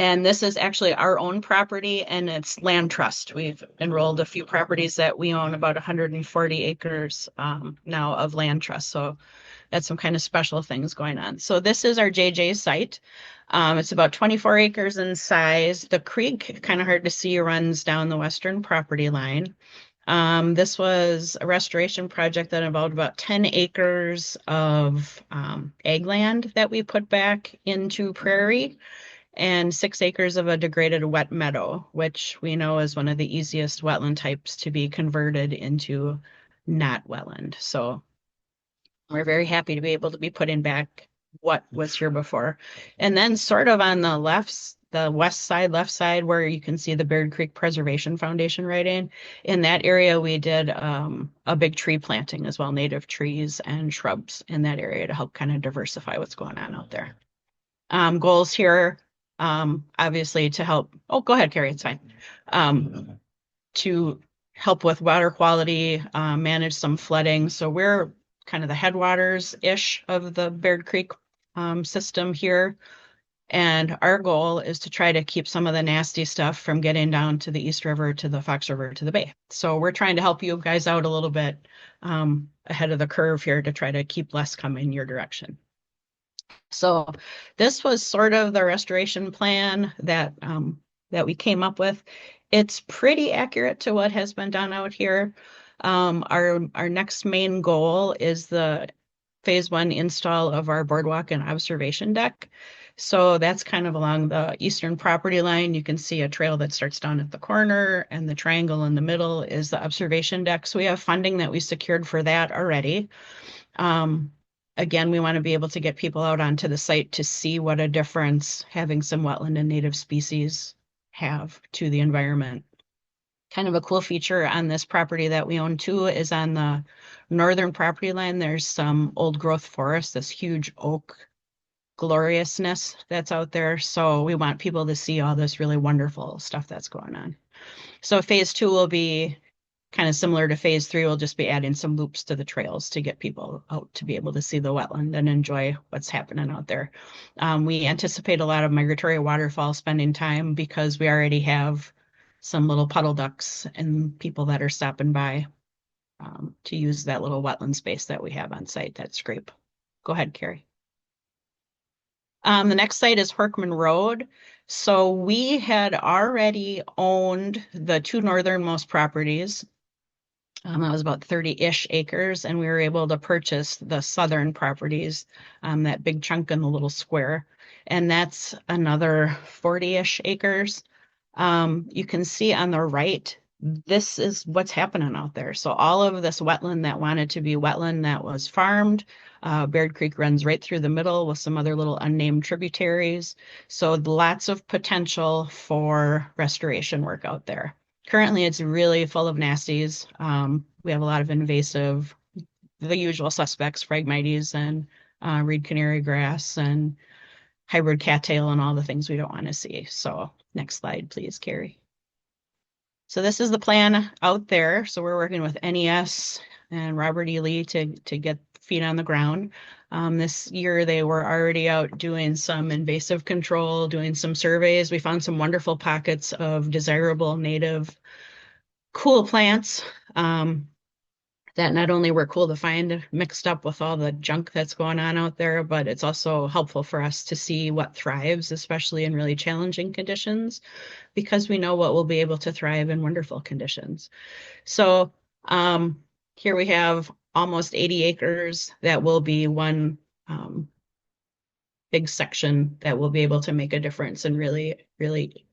And this is actually our own property and it's land trust. We've enrolled a few properties that we own, about 140 acres now of land trust. So that's some kind of special things going on. So this is our JJ site. It's about 24 acres in size. The creek, kind of hard to see, runs down the western property line. This was a restoration project that involved about 10 acres of ag land that we put back into prairie and 6 acres of a degraded wet meadow, which we know is one of the easiest wetland types to be converted into not wetland. So we're very happy to be able to be putting back what was here before. And then sort of on the left side, where you can see the Baird Creek Preservation Foundation writing, in that area, we did a big tree planting as well, native trees and shrubs in that area to help kind of diversify what's going on out there. Goals here, obviously to help, oh, go ahead, Carrie, it's fine. To help with water quality, manage some flooding. So we're kind of the headwaters-ish of the Baird Creek system here. And our goal is to try to keep some of the nasty stuff from getting down to the East River, to the Fox River, to the Bay. So we're trying to help you guys out a little bit ahead of the curve here to try to keep less coming your direction. So this was sort of the restoration plan that that we came up with. It's pretty accurate to what has been done out here. Our next main goal is the phase 1 install of our boardwalk and observation deck. So that's kind of along the eastern property line. You can see a trail that starts down at the corner, and the triangle in the middle is the observation deck. So we have funding that we secured for that already. Again, we want to be able to get people out onto the site to see what a difference having some wetland and native species have to the environment. Kind of a cool feature on this property that we own too is on the northern property line, there's some old growth forest, this huge oak gloriousness that's out there. So we want people to see all this really wonderful stuff that's going on. So phase 2 will be kind of similar to phase 3. We'll just be adding some loops to the trails to get people out to be able to see the wetland and enjoy what's happening out there. We anticipate a lot of migratory waterfowl spending time because we already have some little puddle ducks and people that are stopping by to use that little wetland space that we have on site. That's great. Go ahead, Carrie. The next site is Horkman Road. So we had already owned the 2 northernmost properties. That was about 30-ish acres, and we were able to purchase the southern properties, that big chunk in the little square, and that's another 40-ish acres. You can see on the right, this is what's happening out there. So all of this wetland that wanted to be wetland that was farmed, Baird Creek runs right through the middle with some other little unnamed tributaries. So lots of potential for restoration work out there. Currently, it's really full of nasties. We have a lot of invasive, the usual suspects, Phragmites and reed canary grass and hybrid cattail and all the things we don't want to see. So next slide, please, Carrie. So this is the plan out there. So we're working with NES and Robert E. Lee to get feet on the ground. This year they were already out doing some invasive control, doing some surveys. We found some wonderful pockets of desirable native cool plants that not only were cool to find mixed up with all the junk that's going on out there, but it's also helpful for us to see what thrives, especially in really challenging conditions, because we know what will be able to thrive in wonderful conditions. So here we have almost 80 acres that will be one big section that will be able to make a difference and really, really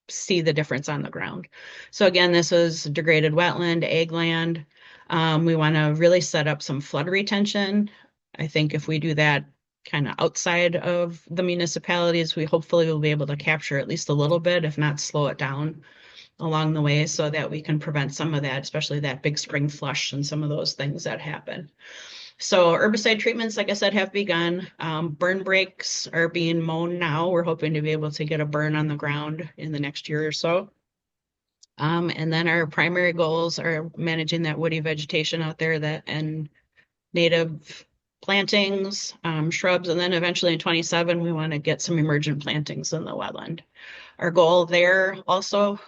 see the difference on the ground. So again, this is degraded wetland, ag land. We want to really set up some flood retention. I think if we do that kind of outside of the municipalities, we hopefully will be able to capture at least a little bit, if not slow it down along the way, so that we can prevent some of that, especially that big spring flush and some of those things that happen. So herbicide treatments, like I said, have begun. Burn breaks are being mown now. We're hoping to be able to get a burn on the ground in the next year or so. And then our primary goals are managing that woody vegetation out there and native plantings, shrubs, and then eventually in 27, we want to get some emergent plantings in the wetland. Our goal there also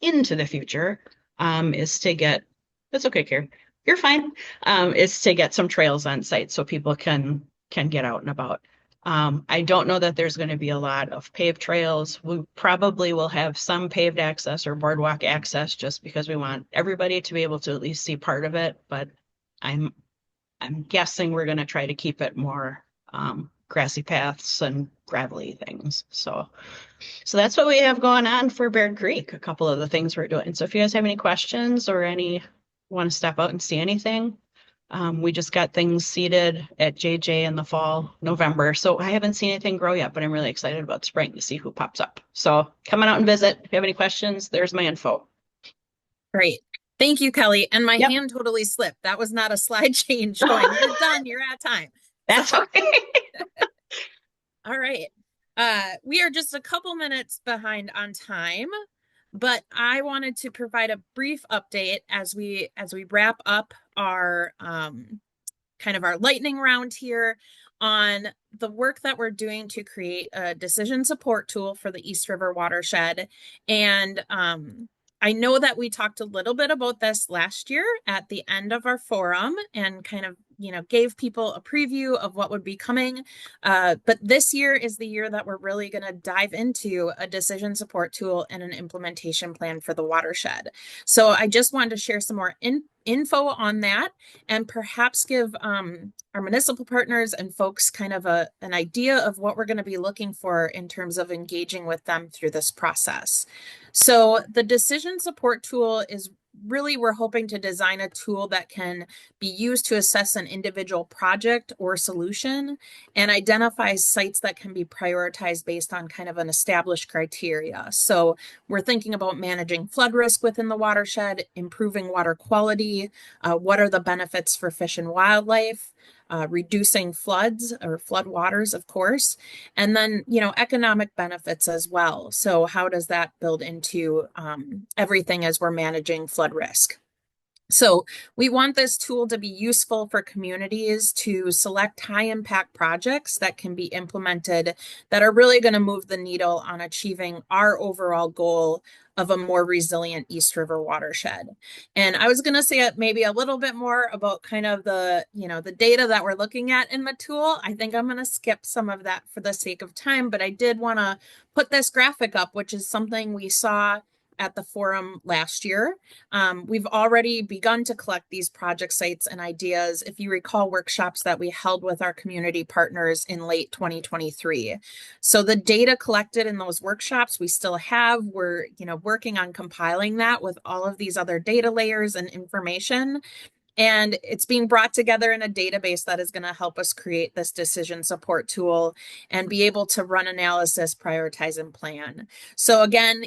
into the future is to get, that's okay, Carrie, you're fine, is to get some trails on site so people can get out and about. I don't know that there's going to be a lot of paved trails. We probably will have some paved access or boardwalk access just because we want everybody to be able to at least see part of it. But I'm guessing we're going to try to keep it more grassy paths and gravelly things. So that's what we have going on for Bear Creek, a couple of the things we're doing. So if you guys have any questions or want to step out and see anything, we just got things seeded at JJ in the fall, November. So I haven't seen anything grow yet, but I'm really excited about spring to see who pops up. So come on out and visit. If you have any questions, there's my info.
Great. Thank you, Kelly. And my
Yep.
hand totally slipped. That was not a slide change going, you're done, you're at time.
That's okay.
All right. We are just a couple minutes behind on time, but I wanted to provide a brief update as we wrap up our kind of our lightning round here on the work that we're doing to create a decision support tool for the East River watershed. And I know that we talked a little bit about this last year at the end of our forum and kind of, gave people a preview of what would be coming. But this year is the year that we're really going to dive into a decision support tool and an implementation plan for the watershed. So I just wanted to share some more info on that and perhaps give our municipal partners and folks kind of an idea of what we're going to be looking for in terms of engaging with them through this process. So the decision support tool is really, we're hoping to design a tool that can be used to assess an individual project or solution and identify sites that can be prioritized based on kind of an established criteria. So we're thinking about managing flood risk within the watershed, improving water quality, what are the benefits for fish and wildlife, reducing floods or flood waters, of course, and then, economic benefits as well. So how does that build into everything as we're managing flood risk? So we want this tool to be useful for communities to select high impact projects that can be implemented that are really going to move the needle on achieving our overall goal of a more resilient East River watershed. And I was going to say maybe a little bit more about kind of the data that we're looking at in the tool. I think I'm going to skip some of that for the sake of time, but I did want to put this graphic up, which is something we saw at the forum last year. We've already begun to collect these project sites and ideas. If you recall workshops that we held with our community partners in late 2023. So the data collected in those workshops we still have, we're working on compiling that with all of these other data layers and information. And it's being brought together in a database that is going to help us create this decision support tool and be able to run analysis, prioritize, and plan. So again,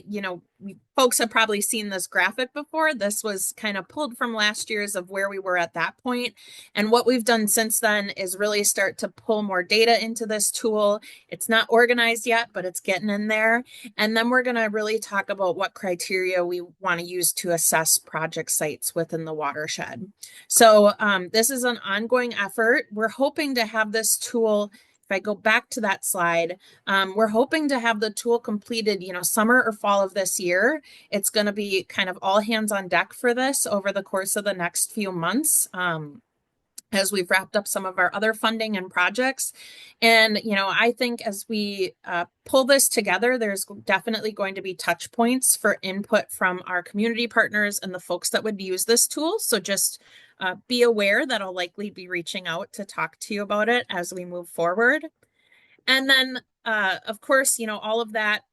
folks have probably seen this graphic before. This was kind of pulled from last year's of where we were at that point. And what we've done since then is really start to pull more data into this tool. It's not organized yet, but it's getting in there. And then we're going to really talk about what criteria we want to use to assess project sites within the watershed. So this is an ongoing effort. We're hoping to have this tool, if I go back to that slide, we're hoping to have the tool completed, summer or fall of this year. It's going to be kind of all hands on deck for this over the course of the next few months. As we've wrapped up some of our other funding and projects. And, I think as we pull this together, there's definitely going to be touch points for input from our community partners and the folks that would use this tool. So just be aware that I'll likely be reaching out to talk to you about it as we move forward. And then, of course, all of that,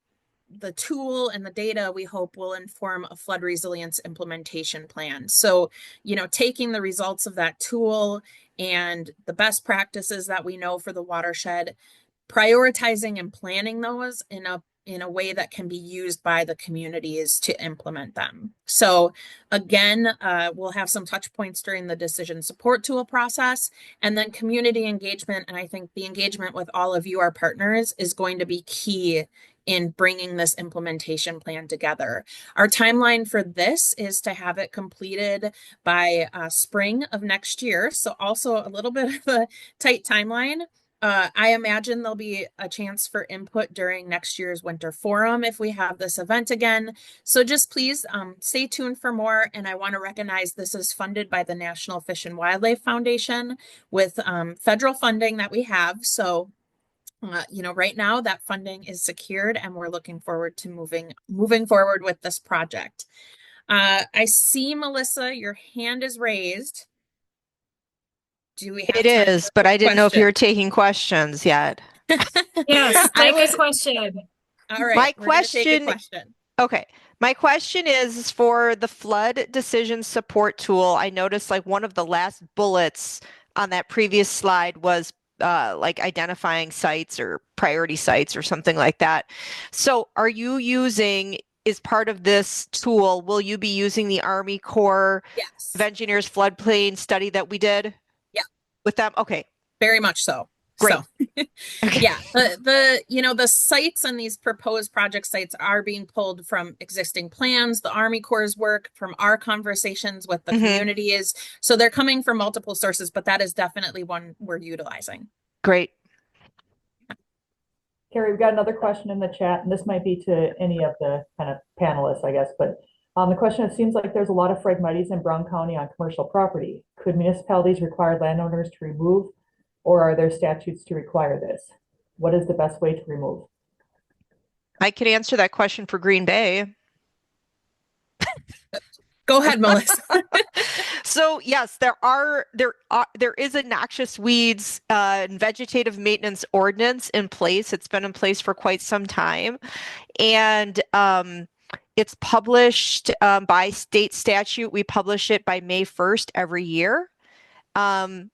the tool and the data we hope will inform a flood resilience implementation plan. So, taking the results of that tool and the best practices that we know for the watershed, prioritizing and planning those in a way that can be used by the communities to implement them. So again, we'll have some touch points during the decision support tool process, and then community engagement. And I think the engagement with all of you, our partners, is going to be key in bringing this implementation plan together. Our timeline for this is to have it completed by spring of next year. So also a little bit of a tight timeline. I imagine there'll be a chance for input during next year's winter forum if we have this event again. So just please stay tuned for more. And I want to recognize this is funded by the National Fish and Wildlife Foundation with federal funding that we have. So right now that funding is secured and we're looking forward to moving forward with this project. I see, Melissa, your hand is raised. Do we have
It
time
is,
for
but
a
I didn't know if you
question?
were taking questions yet.
Yes,
I
take
was-
a question.
All right,
My
we're gonna take a
question-
question.
Okay. My question is for the flood decision support tool. I noticed like one of the last bullets on that previous slide was like identifying sites or priority sites or something like that. So are you using, as part of this tool, will you be using the Army Corps
Yes,
of Engineers floodplain study that we did?
Yeah.
With them? Okay.
very much so.
Great.
So,
Okay.
yeah, the sites and these proposed project sites are being pulled from existing plans, the Army Corps' work, from our conversations with the
Mhm.
communities. So they're coming from multiple sources, but that is definitely one we're utilizing.
Great.
Carrie, we've got another question in the chat, and this might be to any of the kind of panelists, I guess, but the question, it seems like there's a lot of phragmites in Brown County on commercial property. Could municipalities require landowners to remove, or are there statutes to require this? What is the best way to remove?
I could answer that question for Green Bay.
Go ahead, Melissa.
So yes, there is a noxious weeds and vegetative maintenance ordinance in place. It's been in place for quite some time, and it's published by state statute. We publish it by May 1st every year to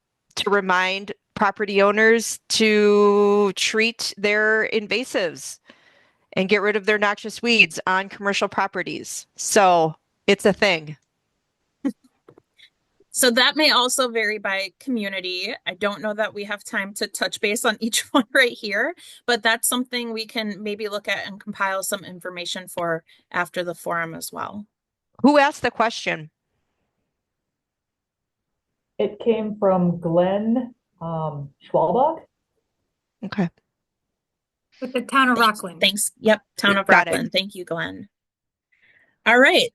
remind property owners to treat their invasives and get rid of their noxious weeds on commercial properties. So it's a thing.
So that may also vary by community. I don't know that we have time to touch base on each one right here, but that's something we can maybe look at and compile some information for after the forum as well.
Who asked the question?
It came from Glenn Schwalbach.
Okay.
With the town of Rockland.
Thanks. Yep. Town of
Got it.
Rockland. Thank you, Glenn. All right.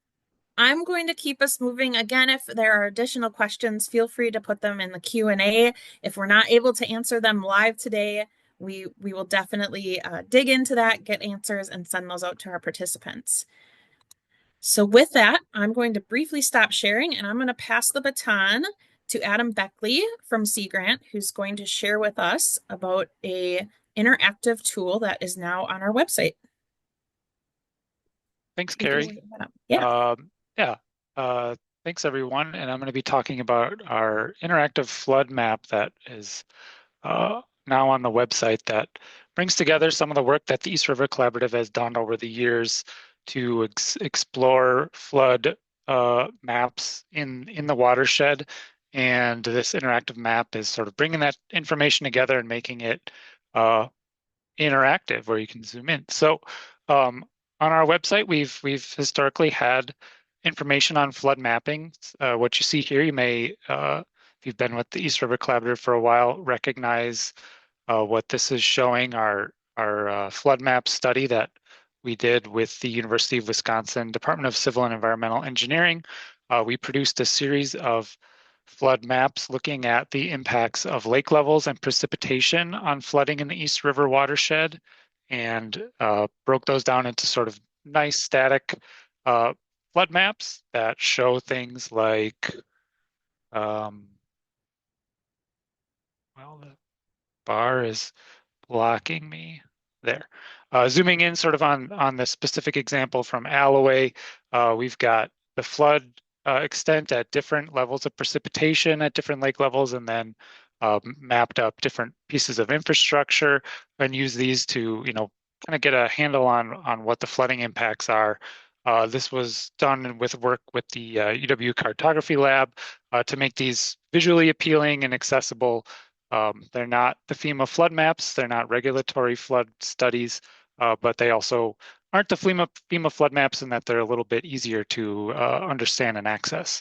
I'm going to keep us moving. Again, if there are additional questions, feel free to put them in the Q&A. If we're not able to answer them live today, we will definitely dig into that, get answers, and send those out to our participants. So with that, I'm going to briefly stop sharing, and I'm going to pass the baton to Adam Beckley from Sea Grant, who's going to share with us about a interactive tool that is now on our website.
Thanks,
You can
Carrie.
open that up. Yeah.
Thanks everyone. And I'm going to be talking about our interactive flood map that is now on the website that brings together some of the work that the East River Collaborative has done over the years to explore flood maps in the watershed. And this interactive map is sort of bringing that information together and making it interactive where you can zoom in. So on our website, we've historically had information on flood mapping. What you see here, you may, if you've been with the East River Collaborative for a while, recognize what this is showing, our flood map study that we did with the University of Wisconsin Department of Civil and Environmental Engineering. We produced a series of flood maps looking at the impacts of lake levels and precipitation on flooding in the East River watershed, and broke those down into sort of nice static flood maps that show things like, well, the bar is blocking me there. Zooming in sort of on the specific example from Alloway, we've got the flood extent at different levels of precipitation at different lake levels, and then mapped up different pieces of infrastructure and use these to, kind of get a handle on what the flooding impacts are. This was done with work with the UW Cartography Lab to make these visually appealing and accessible. They're not the FEMA flood maps. They're not regulatory flood studies. but they also aren't the FEMA flood maps in that they're a little bit easier to understand and access.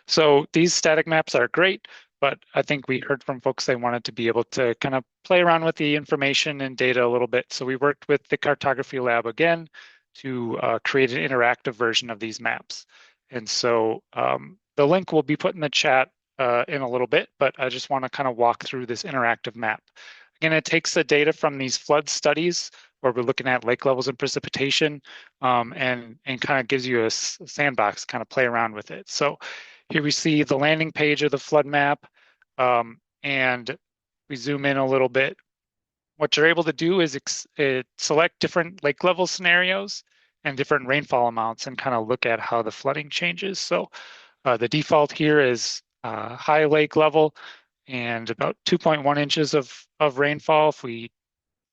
So these static maps are great, but I think we heard from folks they wanted to be able to kind of play around with the information and data a little bit. So we worked with the cartography lab again to create an interactive version of these maps. And so the link will be put in the chat in a little bit, but I just want to kind of walk through this interactive map. Again, it takes the data from these flood studies where we're looking at lake levels and precipitation, and kind of gives you a sandbox to kind of play around with it. So here we see the landing page of the flood map, and we zoom in a little bit. What you're able to do is select different lake level scenarios and different rainfall amounts and kind of look at how the flooding changes. So the default here is high lake level and about 2.1 inches of rainfall. If we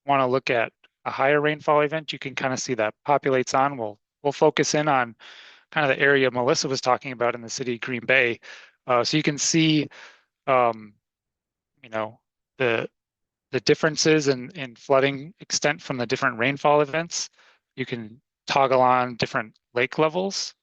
want to look at a higher rainfall event, you can kind of see that populates on. We'll focus in on kind of the area Melissa was talking about in the city of Green Bay. So you can see, you know, the differences in flooding extent from the different rainfall events. You can toggle on different lake levels.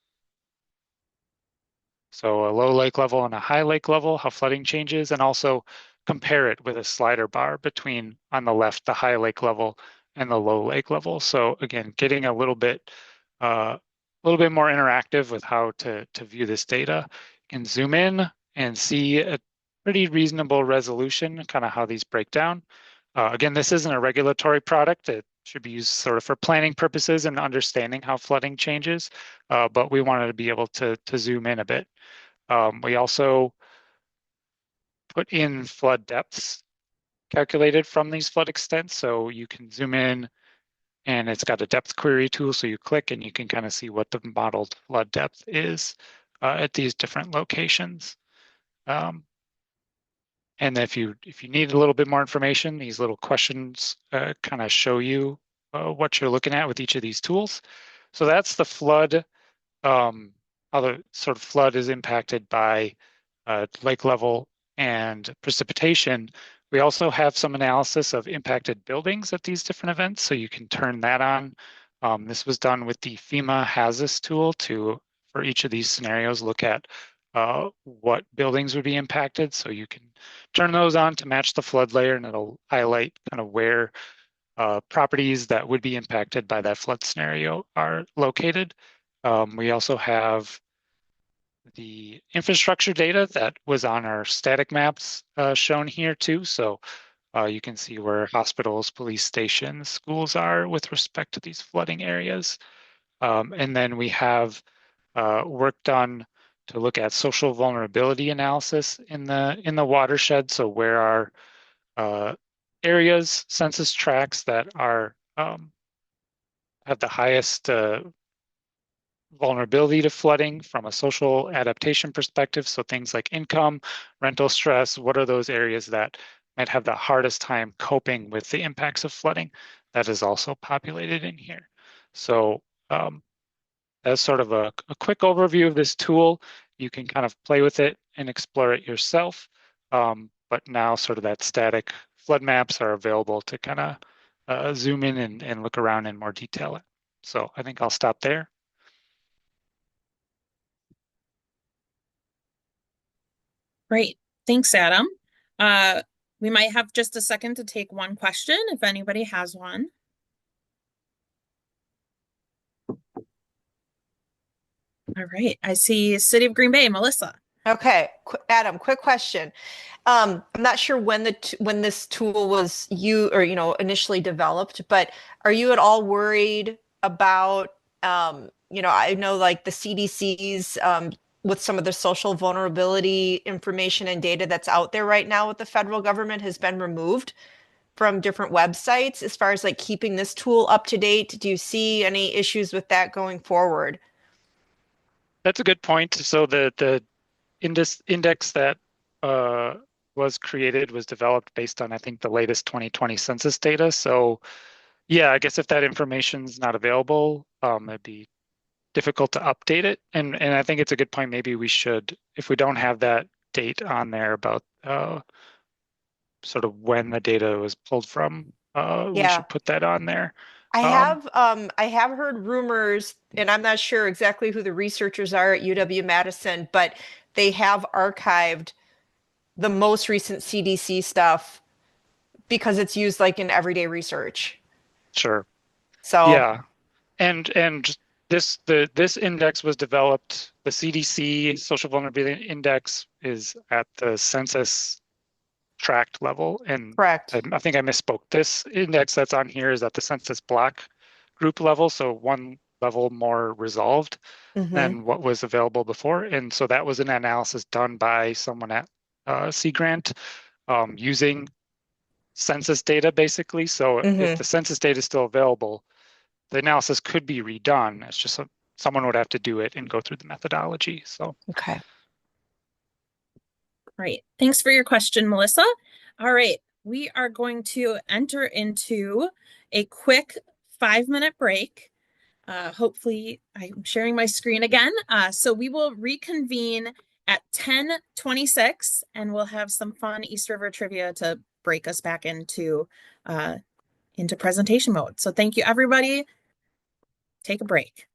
So a low lake level and a high lake level, how flooding changes, and also compare it with a slider bar between, on the left, the high lake level and the low lake level. So again, getting a little bit more interactive with how to view this data. You can zoom in and see a pretty reasonable resolution, kind of how these break down. Again, this isn't a regulatory product. It should be used sort of for planning purposes and understanding how flooding changes, but we wanted to be able to zoom in a bit. We also put in flood depths calculated from these flood extents. So you can zoom in and it's got a depth query tool. So you click and you can kind of see what the modeled flood depth is at these different locations. And if you need a little bit more information, these little questions kind of show you what you're looking at with each of these tools. So that's the flood, how the sort of flood is impacted by lake level and precipitation. We also have some analysis of impacted buildings at these different events, so you can turn that on. This was done with the FEMA HAZUS tool for each of these scenarios, look at what buildings would be impacted. So you can turn those on to match the flood layer, and it'll highlight kind of where properties that would be impacted by that flood scenario are located. We also have the infrastructure data that was on our static maps shown here too. So you can see where hospitals, police stations, schools are with respect to these flooding areas. And then we have work done to look at social vulnerability analysis in the watershed. So where are areas, census tracts that are have the highest vulnerability to flooding from a social adaptation perspective. So things like income, rental stress, what are those areas that might have the hardest time coping with the impacts of flooding? That is also populated in here. So as sort of a quick overview of this tool, you can kind of play with it and explore it yourself. But now sort of that static flood maps are available to kind of zoom in and look around in more detail. So I think I'll stop there.
Great. Thanks, Adam. We might have just a second to take one question if anybody has one. All right. I see City of Green Bay, Melissa.
Okay, Adam, quick question. I'm not sure when this tool was initially developed, but are you at all worried about I know like the CDC's with some of the social vulnerability information and data that's out there right now with the federal government has been removed from different websites. As far as like keeping this tool up to date, do you see any issues with that going forward?
That's a good point. So the index that was created was developed based on, I think, the latest 2020 census data. So yeah, I guess if that information's not available, it'd be difficult to update it. And I think it's a good point. Maybe we should, if we don't have that date on there about sort of when the data was pulled from, we should put that on there.
I have heard rumors, and I'm not sure exactly who the researchers are at UW-Madison, but they have archived the most recent CDC stuff because it's used like in everyday research.
Sure.
So,
Yeah. And this index was developed, the CDC Social Vulnerability Index is at the census tract level. And
correct.
I think I misspoke. This index that's on here is at the census block group level, so one level more resolved
Mhm.
than what was available before. And so that was an analysis done by someone at Sea Grant using census data basically. So if
Mhm.
the census data is still available, the analysis could be redone. It's just someone would have to do it and go through the methodology. So
Okay.
Great. Thanks for your question, Melissa. All right. We are going to enter into a quick 5-minute break. Hopefully, I'm sharing my screen again. So we will reconvene at 10:26 and we'll have some fun East River trivia to break us back into presentation mode. So thank you, everybody. Take a break.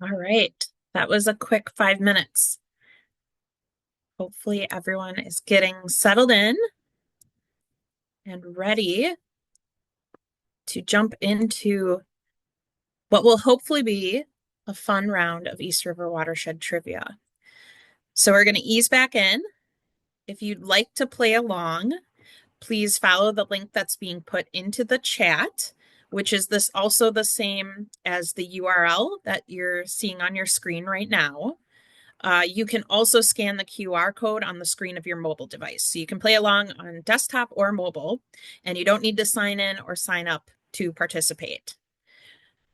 All right, that was a quick 5 minutes. Hopefully everyone is getting settled in and ready to jump into what will hopefully be a fun round of East River Watershed trivia. So we're going to ease back in. If you'd like to play along, please follow the link that's being put into the chat, which is this also the same as the URL that you're seeing on your screen right now. You can also scan the QR code on the screen of your mobile device. So you can play along on desktop or mobile, and you don't need to sign in or sign up to participate.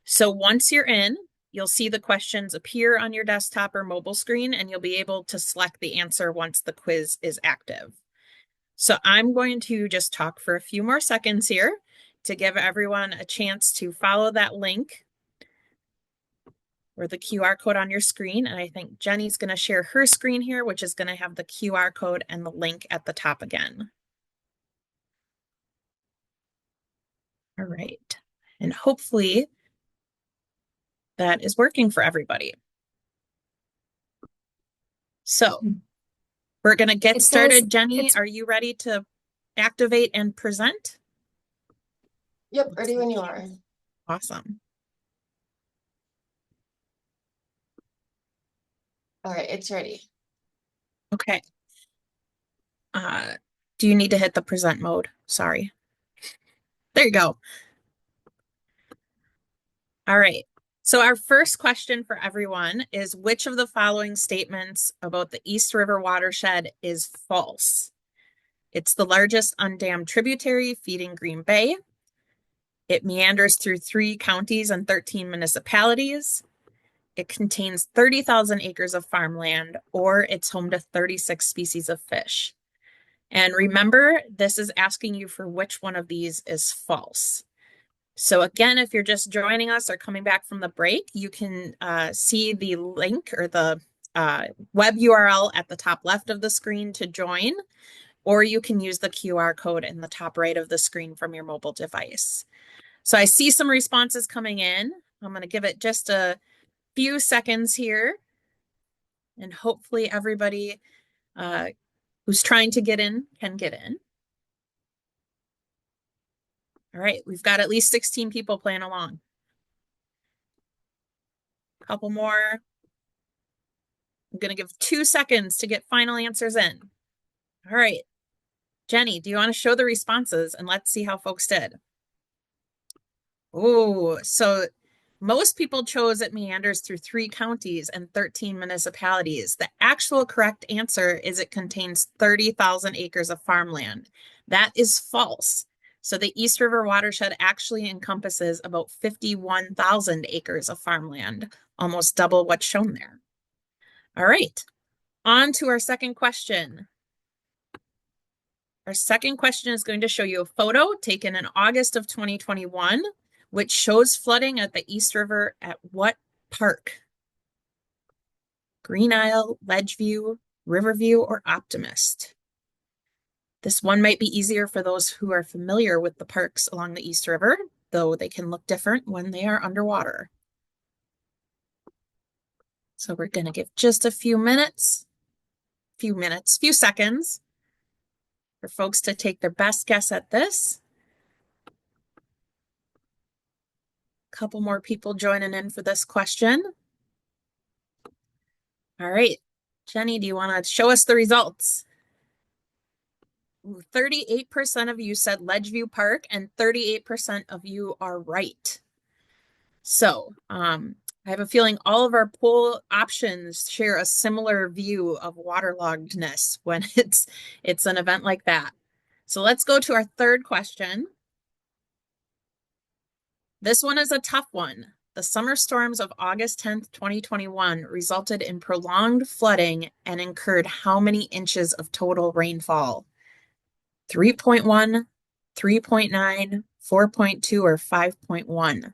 So once you're in, you'll see the questions appear on your desktop or mobile screen, and you'll be able to select the answer once the quiz is active. So I'm going to just talk for a few more seconds here to give everyone a chance to follow that link or the QR code on your screen. And I think Jenny's going to share her screen here, which is going to have the QR code and the link at the top again. All right. And hopefully that is working for everybody. So we're going to get started. Jenny, are you ready to activate and present?
Yep, ready when you are.
Awesome.
All right, it's ready.
Okay. Do you need to hit the present mode? Sorry. There you go. All right. So our first question for everyone is, which of the following statements about the East River watershed is false? It's the largest undammed tributary feeding Green Bay. It meanders through 3 counties and 13 municipalities. It contains 30,000 acres of farmland, or it's home to 36 species of fish. And remember, this is asking you for which one of these is false. So again, if you're just joining us or coming back from the break, you can see the link or the web URL at the top left of the screen to join, or you can use the QR code in the top right of the screen from your mobile device. So I see some responses coming in. I'm going to give it just a few seconds here, and hopefully everybody who's trying to get in can get in. All right, we've got at least 16 people playing along. A couple more. I'm going to give 2 seconds to get final answers in. All right. Jenny, do you want to show the responses and let's see how folks did? Oh, so most people chose it meanders through 3 counties and 13 municipalities. The actual correct answer is it contains 30,000 acres of farmland. That is false. So the East River watershed actually encompasses about 51,000 acres of farmland, almost double what's shown there. All right, on to our second question. Our second question is going to show you a photo taken in August of 2021, which shows flooding at the East River at what park? Green Isle, Ledgeview, Riverview, or Optimist? This one might be easier for those who are familiar with the parks along the East River, though they can look different when they are underwater. So we're going to give just a few seconds for folks to take their best guess at this. A couple more people joining in for this question. All right, Jenny, do you want to show us the results? 38% of you said Ledgeview Park, and 38% of you are right. So I have a feeling all of our poll options share a similar view of waterloggedness when it's an event like that. So let's go to our third question. This one is a tough one. The summer storms of August 10th, 2021 resulted in prolonged flooding and incurred how many inches of total rainfall? 3.1, 3.9, 4.2, or 5.1?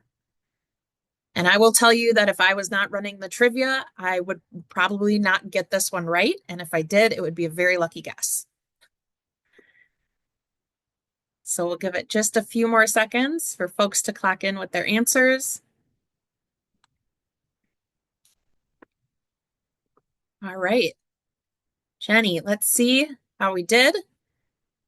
And I will tell you that if I was not running the trivia, I would probably not get this one right. And if I did, it would be a very lucky guess. So we'll give it just a few more seconds for folks to clock in with their answers. All right. Jenny, let's see how we did.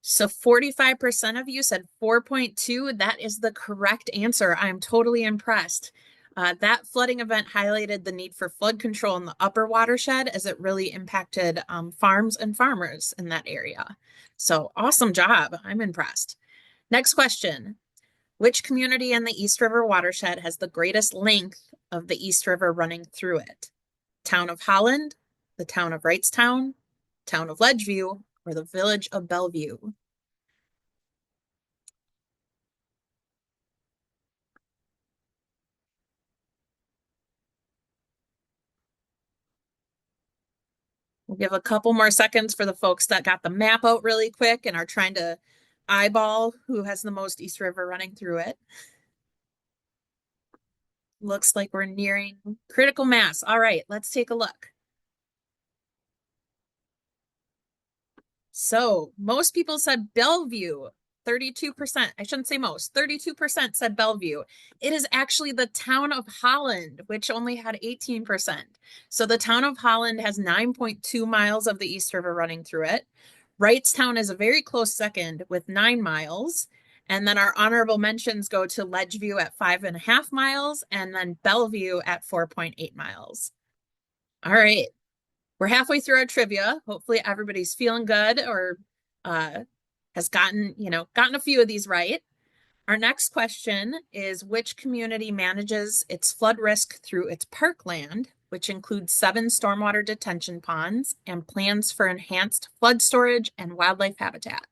So 45% of you said 4.2. That is the correct answer. I'm totally impressed. That flooding event highlighted the need for flood control in the upper watershed as it really impacted farms and farmers in that area. So awesome job. I'm impressed. Next question. Which community in the East River watershed has the greatest length of the East River running through it? Town of Holland, the town of Wrightstown, town of Ledgeview, or the village of Bellevue? We'll give a couple more seconds for the folks that got the map out really quick and are trying to eyeball who has the most East River running through it. Looks like we're nearing critical mass. All right, let's take a look. So most people said Bellevue, 32%. I shouldn't say most, 32% said Bellevue. It is actually the town of Holland, which only had 18%. So the town of Holland has 9.2 miles of the East River running through it. Wrightstown is a very close second with 9 miles. And then our honorable mentions go to Ledgeview at 5.5 miles and then Bellevue at 4.8 miles. All right. We're halfway through our trivia. Hopefully everybody's feeling good or has gotten a few of these right. Our next question is which community manages its flood risk through its parkland, which includes 7 stormwater detention ponds and plans for enhanced flood storage and wildlife habitat?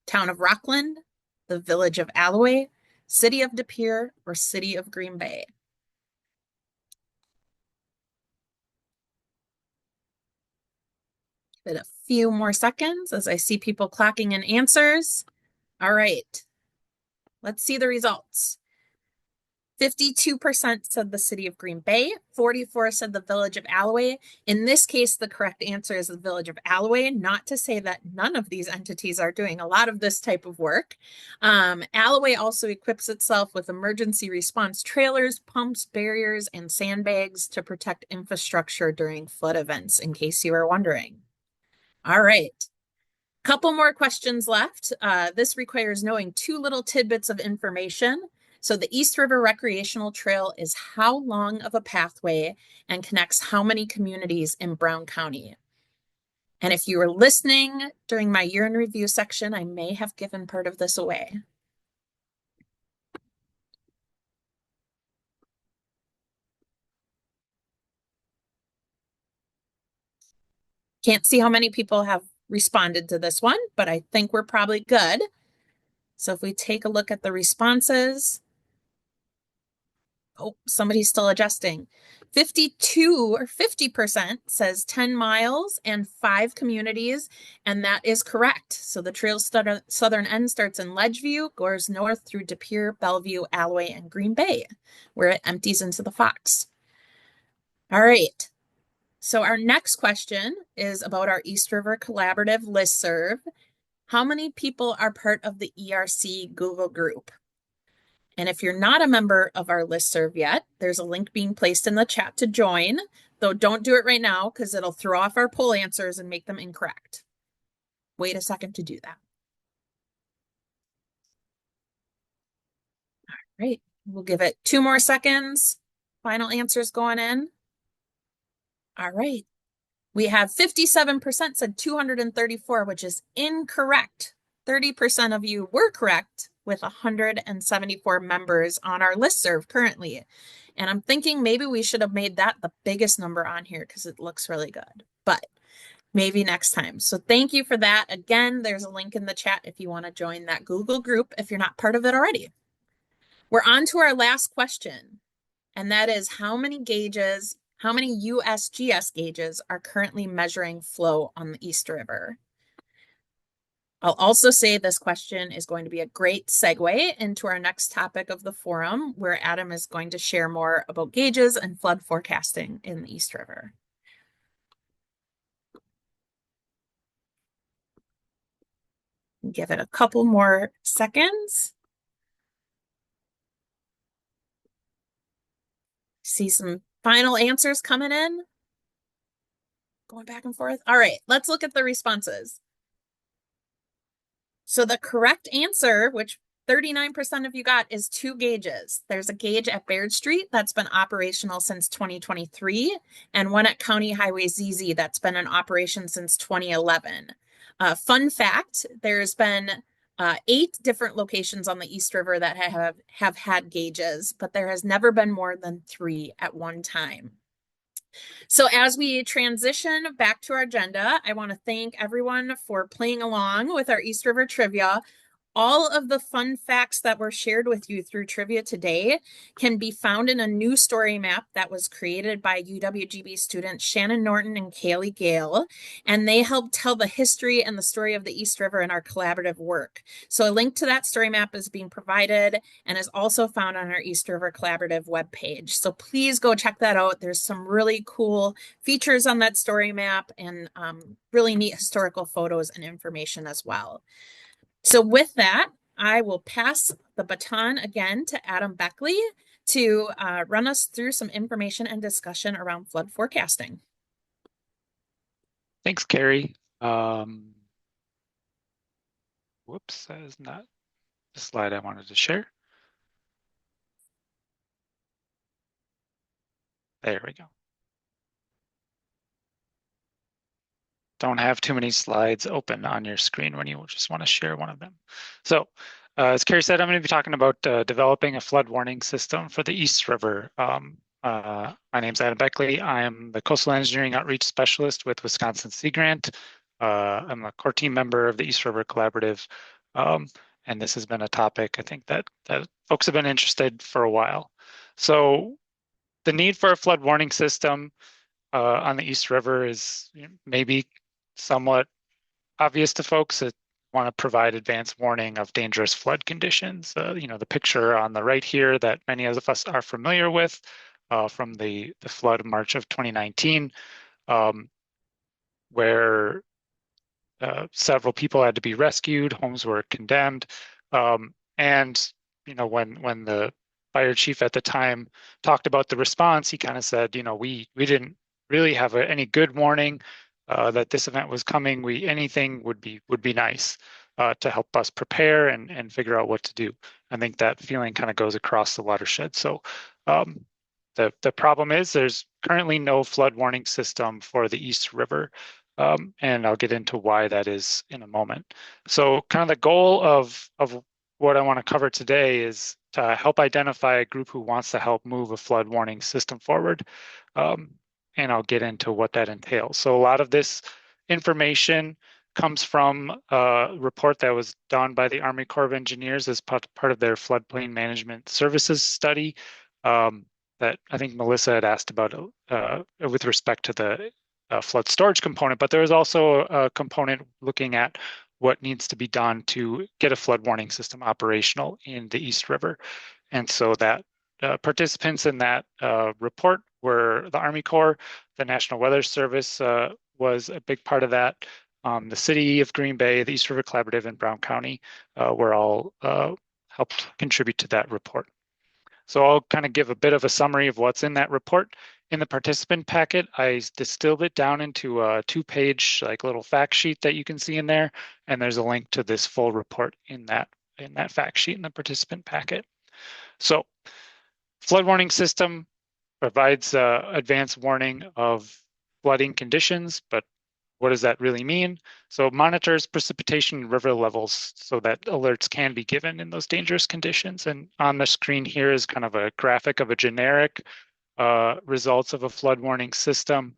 Town of Rockland, the village of Alloway, city of De Pere, or city of Green Bay? Give it a few more seconds as I see people clocking in answers. All right, let's see the results. 52% said the city of Green Bay, 44% said the village of Alloway. In this case, the correct answer is the village of Alloway, not to say that none of these entities are doing a lot of this type of work. Alloway also equips itself with emergency response trailers, pumps, barriers, and sandbags to protect infrastructure during flood events, in case you were wondering. All right. Couple more questions left. This requires knowing 2 little tidbits of information. So the East River Recreational Trail is how long of a pathway and connects how many communities in Brown County? And if you were listening during my year in review section, I may have given part of this away. Can't see how many people have responded to this one, but I think we're probably good. So if we take a look at the responses, oh, somebody's still adjusting. 52 or 50% says 10 miles and 5 communities, and that is correct. So the trail's southern end starts in Ledgeview, goes north through De Pere, Bellevue, Alloway, and Green Bay, where it empties into the Fox. All right. So our next question is about our East River Collaborative listserv. How many people are part of the ERC Google group? And if you're not a member of our listserv yet, there's a link being placed in the chat to join, though don't do it right now because it'll throw off our poll answers and make them incorrect. Wait a second to do that. All right, we'll give it 2 more seconds. Final answers going in. All right, we have 57% said 234, which is incorrect. 30% of you were correct, with 174 members on our listserv currently. And I'm thinking maybe we should have made that the biggest number on here because it looks really good, but maybe next time. So thank you for that. Again, there's a link in the chat if you want to join that Google group if you're not part of it already. We're on to our last question, and that is how many USGS gauges are currently measuring flow on the East River? I'll also say this question is going to be a great segue into our next topic of the forum, where Adam is going to share more about gauges and flood forecasting in the East River. Give it a couple more seconds. See some final answers coming in. Going back and forth. All right, let's look at the responses. So the correct answer, which 39% of you got, is 2 gauges. There's a gauge at Baird Street that's been operational since 2023, and one at County Highway ZZ that's been in operation since 2011. Fun fact, there's been 8 different locations on the East River that have had gauges, but there has never been more than 3 at one time. So as we transition back to our agenda, I want to thank everyone for playing along with our East River Trivia. All of the fun facts that were shared with you through trivia today can be found in a new story map that was created by UWGB students Shannon Norton and Kaylee Gale, and they helped tell the history and the story of the East River in our collaborative work. So a link to that story map is being provided and is also found on our East River Collaborative webpage. So please go check that out. There's some really cool features on that story map and really neat historical photos and information as well. So with that, I will pass the baton again to Adam Beckley to run us through some information and discussion around flood forecasting.
Thanks, Carrie. Whoops, that is not the slide I wanted to share. There we go. Don't have too many slides open on your screen when you just want to share one of them. So as Carrie said, I'm going to be talking about developing a flood warning system for the East River. My name's Adam Beckley. I am the Coastal Engineering Outreach Specialist with Wisconsin Sea Grant. I'm a core team member of the East River Collaborative. And this has been a topic I think that folks have been interested for a while. So the need for a flood warning system on the East River is maybe somewhat obvious to folks that want to provide advance warning of dangerous flood conditions. The picture on the right here that many of us are familiar with from the flood of March of 2019, where several people had to be rescued, homes were condemned, and when the fire chief at the time talked about the response, he kind of said, we didn't really have any good warning that this event was coming. Anything would be nice to help us prepare and figure out what to do. I think that feeling kind of goes across the watershed. So the problem is there's currently no flood warning system for the East River. And I'll get into why that is in a moment. So kind of the goal of what I want to cover today is to help identify a group who wants to help move a flood warning system forward. And I'll get into what that entails. So a lot of this information comes from a report that was done by the Army Corps of Engineers as part of their floodplain management services study that I think Melissa had asked about with respect to the flood storage component, but there was also a component looking at what needs to be done to get a flood warning system operational in the East River. And so that participants in that report were the Army Corps, the National Weather Service was a big part of that. The City of Green Bay, the East River Collaborative, and Brown County were all helped contribute to that report. So I'll kind of give a bit of a summary of what's in that report. In the participant packet, I distilled it down into a 2-page little fact sheet that you can see in there. And there's a link to this full report in that fact sheet in the participant packet. So flood warning system provides advance warning of flooding conditions, but what does that really mean? So it monitors precipitation and river levels so that alerts can be given in those dangerous conditions. And on the screen here is kind of a graphic of a generic results of a flood warning system.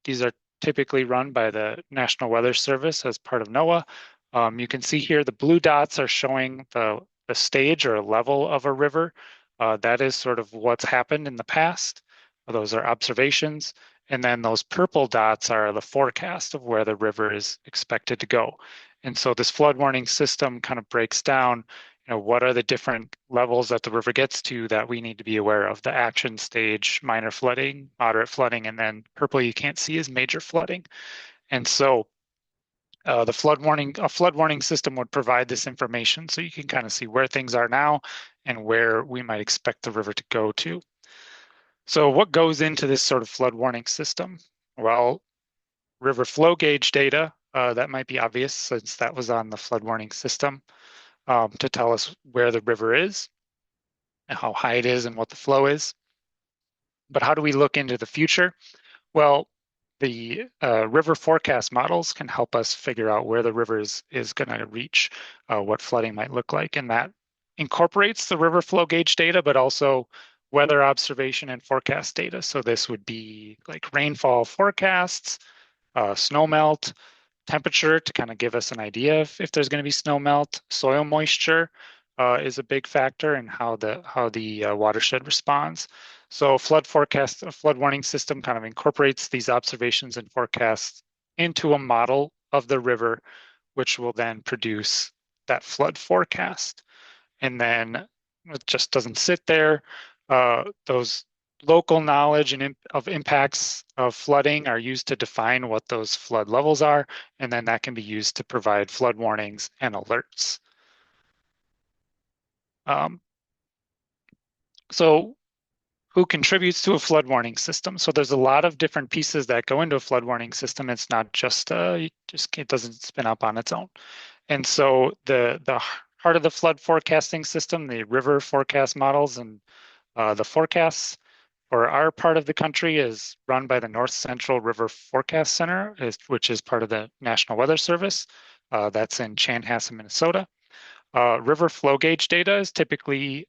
These are typically run by the National Weather Service as part of NOAA. You can see here the blue dots are showing the stage or level of a river. That is sort of what's happened in the past. Those are observations. And then those purple dots are the forecast of where the river is expected to go. And so this flood warning system kind of breaks down, what are the different levels that the river gets to that we need to be aware of. The action stage, minor flooding, moderate flooding, and then purple you can't see is major flooding. And so a flood warning system would provide this information so you can kind of see where things are now and where we might expect the river to go to. So what goes into this sort of flood warning system? Well, river flow gauge data. That might be obvious since that was on the flood warning system to tell us where the river is and how high it is and what the flow is. But how do we look into the future? Well, the river forecast models can help us figure out where the river is going to reach, what flooding might look like. And that incorporates the river flow gauge data, but also weather observation and forecast data. So this would be like rainfall forecasts, snow melt, temperature to kind of give us an idea if there's going to be snow melt. Soil moisture is a big factor in how the watershed responds. So flood forecast, a flood warning system kind of incorporates these observations and forecasts into a model of the river, which will then produce that flood forecast. And then it just doesn't sit there. Those local knowledge and of impacts of flooding are used to define what those flood levels are, and then that can be used to provide flood warnings and alerts. So who contributes to a flood warning system? So there's a lot of different pieces that go into a flood warning system. It's not just, it doesn't spin up on its own. And so the heart of the flood forecasting system, the river forecast models and the forecasts for our part of the country is run by the North Central River Forecast Center, which is part of the National Weather Service. That's in Chanhassen, Minnesota. River flow gauge data is typically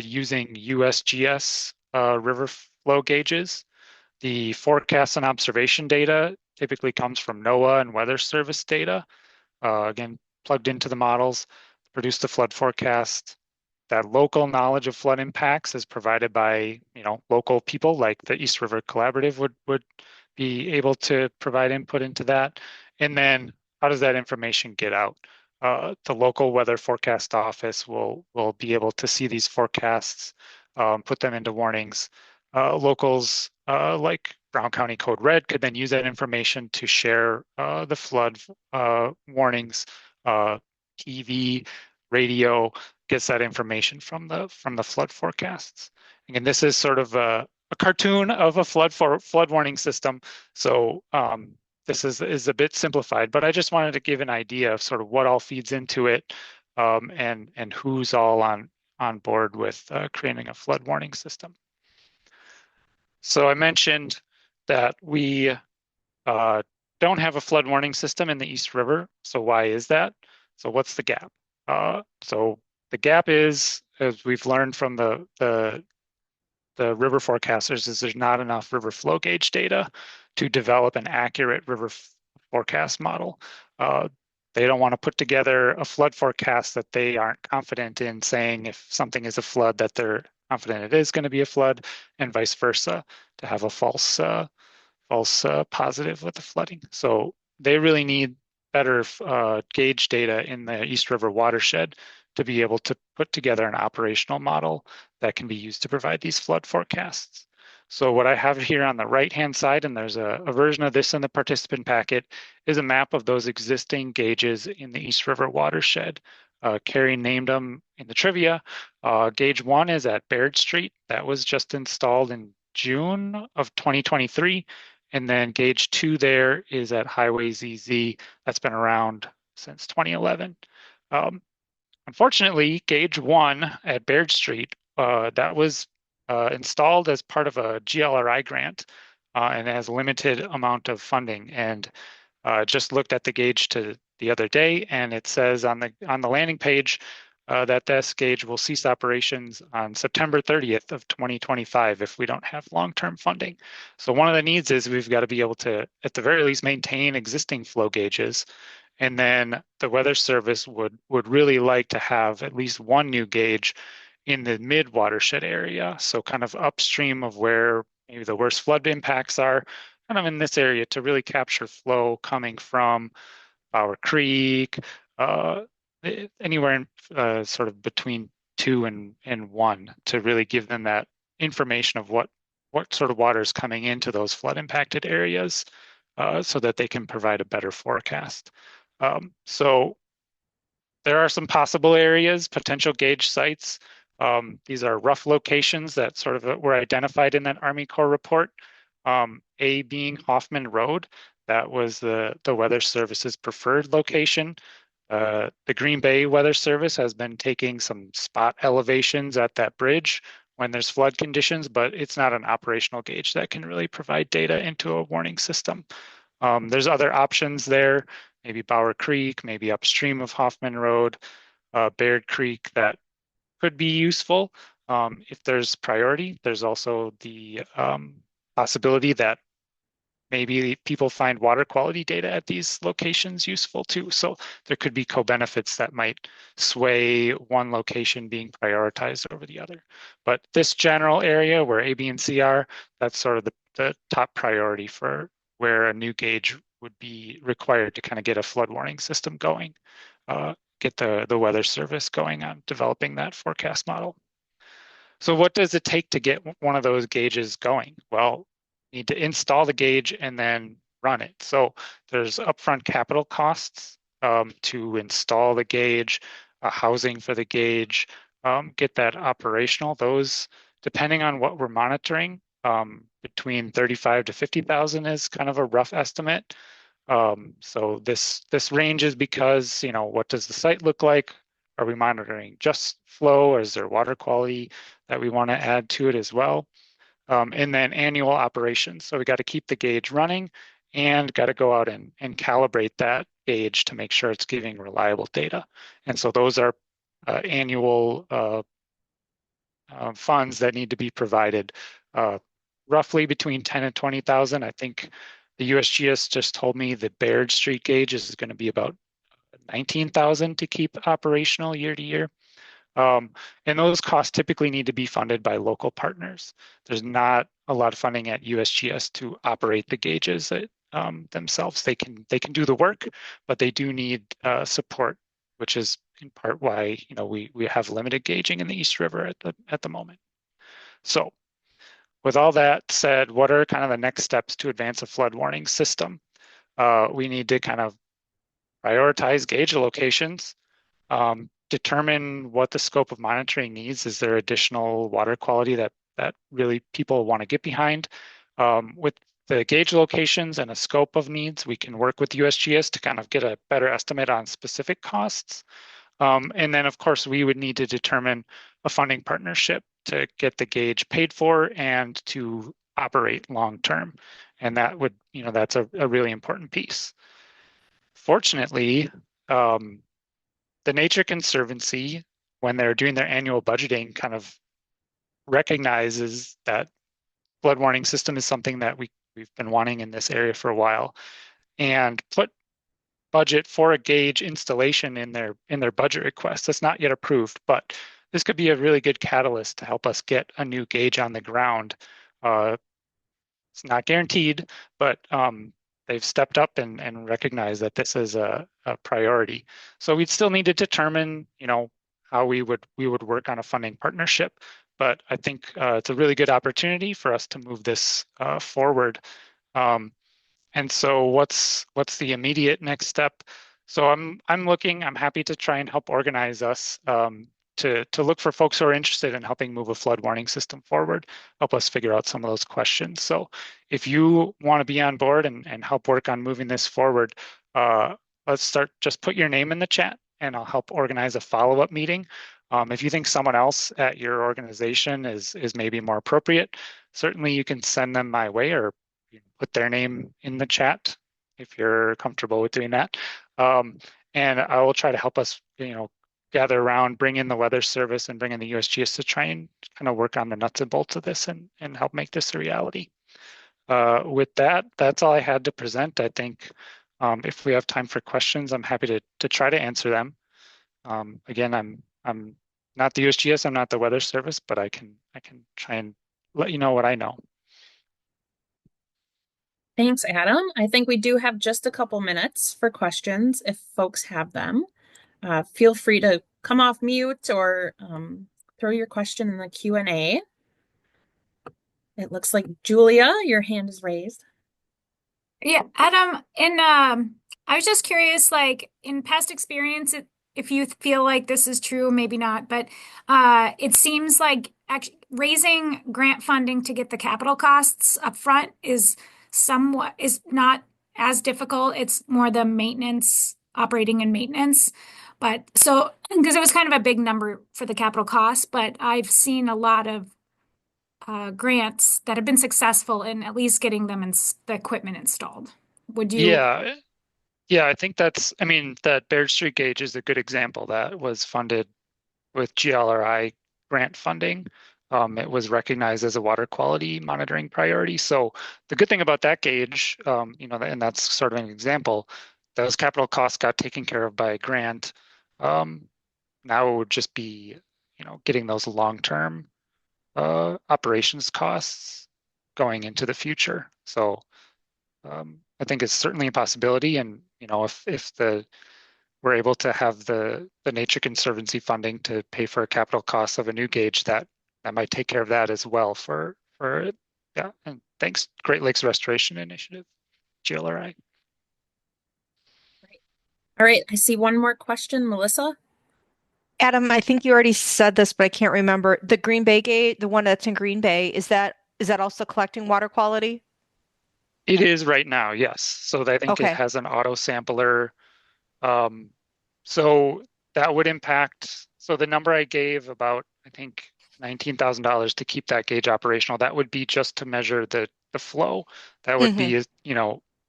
using USGS river flow gauges. The forecast and observation data typically comes from NOAA and Weather Service data. Again, plugged into the models, produce the flood forecast. That local knowledge of flood impacts is provided by, local people like the East River Collaborative would be able to provide input into that. And then how does that information get out? The local weather forecast office will be able to see these forecasts, put them into warnings. Locals like Brown County Code Red could then use that information to share the flood warnings. TV, radio gets that information from the flood forecasts. Again, this is sort of a cartoon of a flood warning system. So this is a bit simplified, but I just wanted to give an idea of sort of what all feeds into it and who's all on board with creating a flood warning system. So I mentioned that we don't have a flood warning system in the East River. So why is that? So what's the gap? So the gap is, as we've learned from the river forecasters, is there's not enough river flow gauge data to develop an accurate river forecast model. They don't want to put together a flood forecast that they aren't confident in, saying if something is a flood that they're confident it is going to be a flood, and vice versa, to have a false positive with the flooding. So they really need better gauge data in the East River watershed to be able to put together an operational model that can be used to provide these flood forecasts. So what I have here on the right-hand side, and there's a version of this in the participant packet, is a map of those existing gauges in the East River watershed. Carrie named them in the trivia. Gauge 1 is at Baird Street. That was just installed in June of 2023. And then gauge 2 there is at Highway ZZ. That's been around since 2011. Unfortunately, gauge 1 at Baird Street, that was installed as part of a GLRI grant and has limited amount of funding. And just looked at the gauge the other day, and it says on the landing page that this gauge will cease operations on September 30th of 2025 if we don't have long-term funding. So one of the needs is we've got to be able to, at the very least, maintain existing flow gauges. And then the Weather Service would really like to have at least one new gauge in the mid-watershed area. So kind of upstream of where maybe the worst flood impacts are, kind of in this area, to really capture flow coming from Bower Creek, anywhere in sort of between 2 and 1, to really give them that information of what sort of water is coming into those flood impacted areas so that they can provide a better forecast. So there are some possible areas, potential gauge sites. These are rough locations that sort of were identified in that Army Corps report. A being Hoffman Road. that was the Weather Service's preferred location. The Green Bay Weather Service has been taking some spot elevations at that bridge when there's flood conditions, but it's not an operational gauge that can really provide data into a warning system. There's other options there, maybe Bower Creek, maybe upstream of Hoffman Road, Baird Creek, that could be useful. If there's priority, there's also the possibility that maybe people find water quality data at these locations useful too. So there could be co-benefits that might sway one location being prioritized over the other. But this general area where A, B, and C are, that's sort of the top priority for where a new gauge would be required to kind of get a flood warning system going, get the Weather Service going on developing that forecast model. So what does it take to get one of those gauges going? Well, you need to install the gauge and then run it. So there's upfront capital costs to install the gauge, housing for the gauge, get that operational. Those, depending on what we're monitoring, between 35 to 50,000 is kind of a rough estimate. So this ranges because, you know, what does the site look like? Are we monitoring just flow, or is there water quality that we want to add to it as well? And then annual operations. So we got to keep the gauge running and got to go out and calibrate that gauge to make sure it's giving reliable data. And so those are annual funds that need to be provided, roughly between 10 and 20,000. I think the USGS just told me the Baird Street gauge is going to be about 19,000 to keep operational year to year. And those costs typically need to be funded by local partners. There's not a lot of funding at USGS to operate the gauges themselves. They can do the work, but they do need support, which is in part why, you know, we have limited gauging in the East River at the moment. So with all that said, what are kind of the next steps to advance a flood warning system? We need to kind of prioritize gauge locations, determine what the scope of monitoring needs. Is there additional water quality that really people want to get behind? With the gauge locations and a scope of needs, we can work with USGS to kind of get a better estimate on specific costs. And then, of course, we would need to determine a funding partnership to get the gauge paid for and to operate long term. And that would, you know, that's a really important piece. Fortunately, the Nature Conservancy, when they're doing their annual budgeting, kind of recognizes that flood warning system is something that we've been wanting in this area for a while, and put budget for a gauge installation in their budget request. That's not yet approved, but this could be a really good catalyst to help us get a new gauge on the ground. It's not guaranteed, but they've stepped up and recognized that this is a priority. So we'd still need to determine, you know, how we would work on a funding partnership. But I think it's a really good opportunity for us to move this forward. And so what's the immediate next step? So I'm happy to try and help organize us to look for folks who are interested in helping move a flood warning system forward, help us figure out some of those questions. So if you want to be on board and help work on moving this forward, let's start, just put your name in the chat and I'll help organize a follow-up meeting. If you think someone else at your organization is maybe more appropriate, certainly you can send them my way, or you can put their name in the chat if you're comfortable with doing that. And I will try to help us, you know, gather around, bring in the Weather Service and bring in the USGS to try and kind of work on the nuts and bolts of this and help make this a reality. With that, that's all I had to present. I think if we have time for questions, I'm happy to try to answer them. Again, I'm not the USGS, I'm not the Weather Service, but I can try and let you know what I know.
Thanks, Adam. I think we do have just a couple minutes for questions if folks have them. Feel free to come off mute or throw your question in the Q&A. It looks like Julia, your hand is raised.
Yeah, Adam, I was just curious, like in past experience, if you feel like this is true, maybe not, but it seems like raising grant funding to get the capital costs up front is not as difficult. It's more the maintenance, operating and maintenance. But so, because it was kind of a big number for the capital cost, but I've seen a lot of grants that have been successful in at least getting them in the equipment installed. Would you?
Yeah, yeah, I think I mean, that Baird Street gauge is a good example that was funded with GLRI grant funding. It was recognized as a water quality monitoring priority. So the good thing about that gauge, and that's sort of an example, those capital costs got taken care of by a grant. Now it would just be, getting those long-term operations costs going into the future. So I think it's certainly a possibility. And, if we're able to have the Nature Conservancy funding to pay for a capital cost of a new gauge, that might take care of that as well for yeah. And thanks, Great Lakes Restoration Initiative, GLRI.
All right, I see one more question, Melissa.
Adam, I think you already said this, but I can't remember. The Green Bay gate, the one that's in Green Bay, is that also collecting water quality?
It is right now, yes. So I think
Okay.
it has an auto sampler. So that would impact. So the number I gave, about, I think, $19,000 to keep that gauge operational, that would be just to measure the flow. That would be,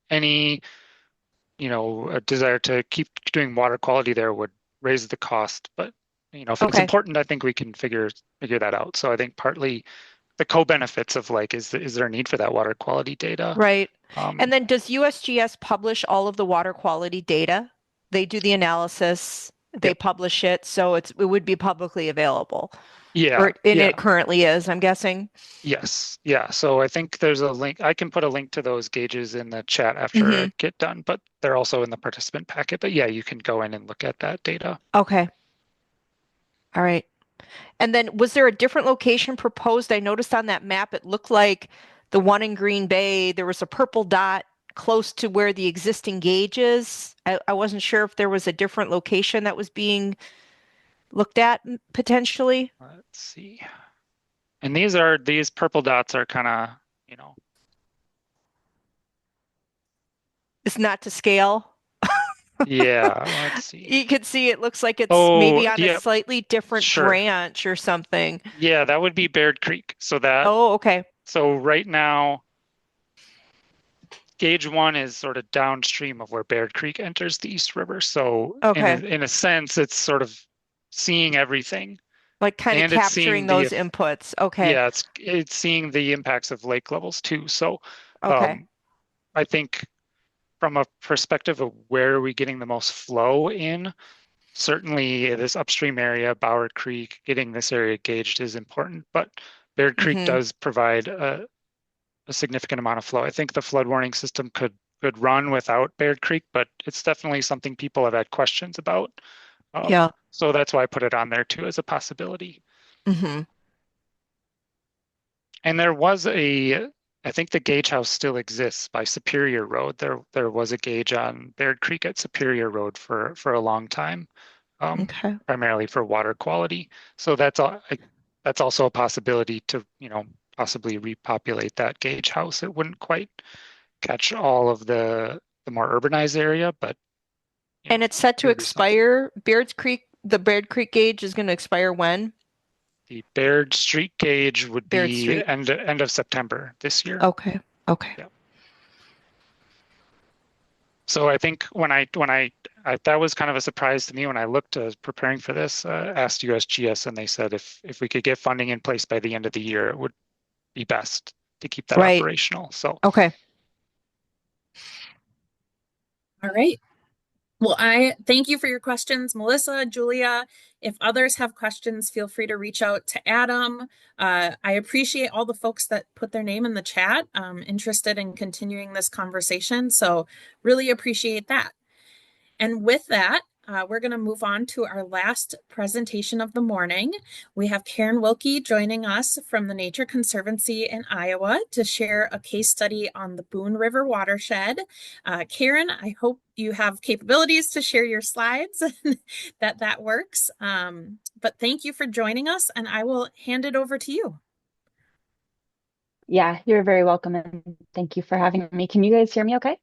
any, a desire to keep doing water quality there would raise the cost. But, if it's
Okay.
important, I think we can figure that out. So I think partly the co-benefits of, like, is there a need for that water quality data?
Right. And then does USGS publish all of the water quality data? They do the analysis, they
Yep.
publish it, so it would be publicly available.
Yeah.
It currently is, I'm guessing.
Yes. Yeah. So I think there's a link. I can put a link to those gauges in the chat after I get done, but they're also in the participant packet. But yeah, you can go in and look at that data.
Okay. All right. And then was there a different location proposed? I noticed on that map, it looked like the one in Green Bay, there was a purple dot close to where the existing gauge is. I wasn't sure if there was a different location that was being looked at potentially.
Let's see. And these purple dots are kind of,
It's not to scale.
yeah, let's see.
You can see it looks like it's maybe on
yeah,
a slightly different
sure.
branch or something.
Yeah, that would be Baird Creek. So
okay.
So right now, gauge 1 is sort of downstream of where Baird Creek enters the East River. So in a sense, it's sort of seeing everything.
Like kind of
And it's seeing
capturing those inputs. Okay.
Yeah, it's seeing the impacts of lake levels too. So
Okay.
I think from a perspective of where are we getting the most flow in, certainly this upstream area, Bower Creek, getting this area gauged is important, but Baird Creek does provide a significant amount of flow. I think the flood warning system could run without Baird Creek, but it's definitely something people have had questions about.
Yeah.
So that's why I put it on there too as a possibility. And there was I think the gauge house still exists by Superior Road. There was a gauge on Baird Creek at Superior Road for a long time, primarily for water quality. So that's also a possibility to, possibly repopulate that gauge house. It wouldn't quite catch all of the more urbanized area, but
and it's set to expire. The Baird Creek gauge is going to expire when?
The Baird Street gauge would be end of September this year.
Okay.
Yeah. So I think when I that was kind of a surprise to me when I looked preparing for this, asked USGS, and they said if we could get funding in place by the end of the year, it would be best to keep that operational. So
okay.
All right. Well, I thank you for your questions, Melissa, Julia. If others have questions, feel free to reach out to Adam. I appreciate all the folks that put their name in the chat, interested in continuing this conversation. So really appreciate that. And with that, we're going to move on to our last presentation of the morning. We have Karen Wilkie joining us from the Nature Conservancy in Iowa to share a case study on the Boone River watershed. Karen, I hope you have capabilities to share your slides, that works. But thank you for joining us, and I will hand it over to you.
Yeah, you're very welcome, and thank you for having me. Can you guys hear me okay?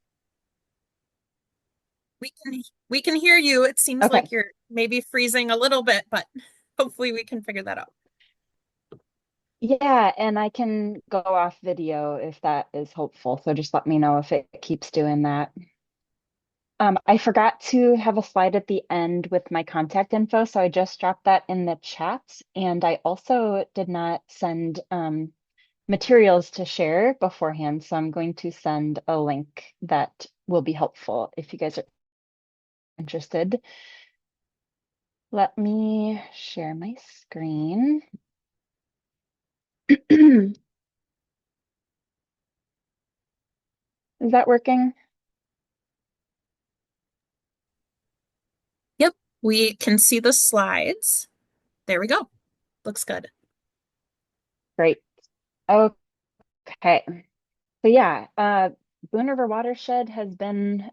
We can hear you. It seems
Okay.
like you're maybe freezing a little bit, but hopefully we can figure that out.
Yeah, and I can go off video if that is helpful. So just let me know if it keeps doing that. I forgot to have a slide at the end with my contact info, so I just dropped that in the chat. And I also did not send materials to share beforehand, so I'm going to send a link that will be helpful if you guys are interested. Let me share my screen. Is that working?
Yep, we can see the slides. There we go. Looks good.
Great. Okay. So yeah, Boone River Watershed has been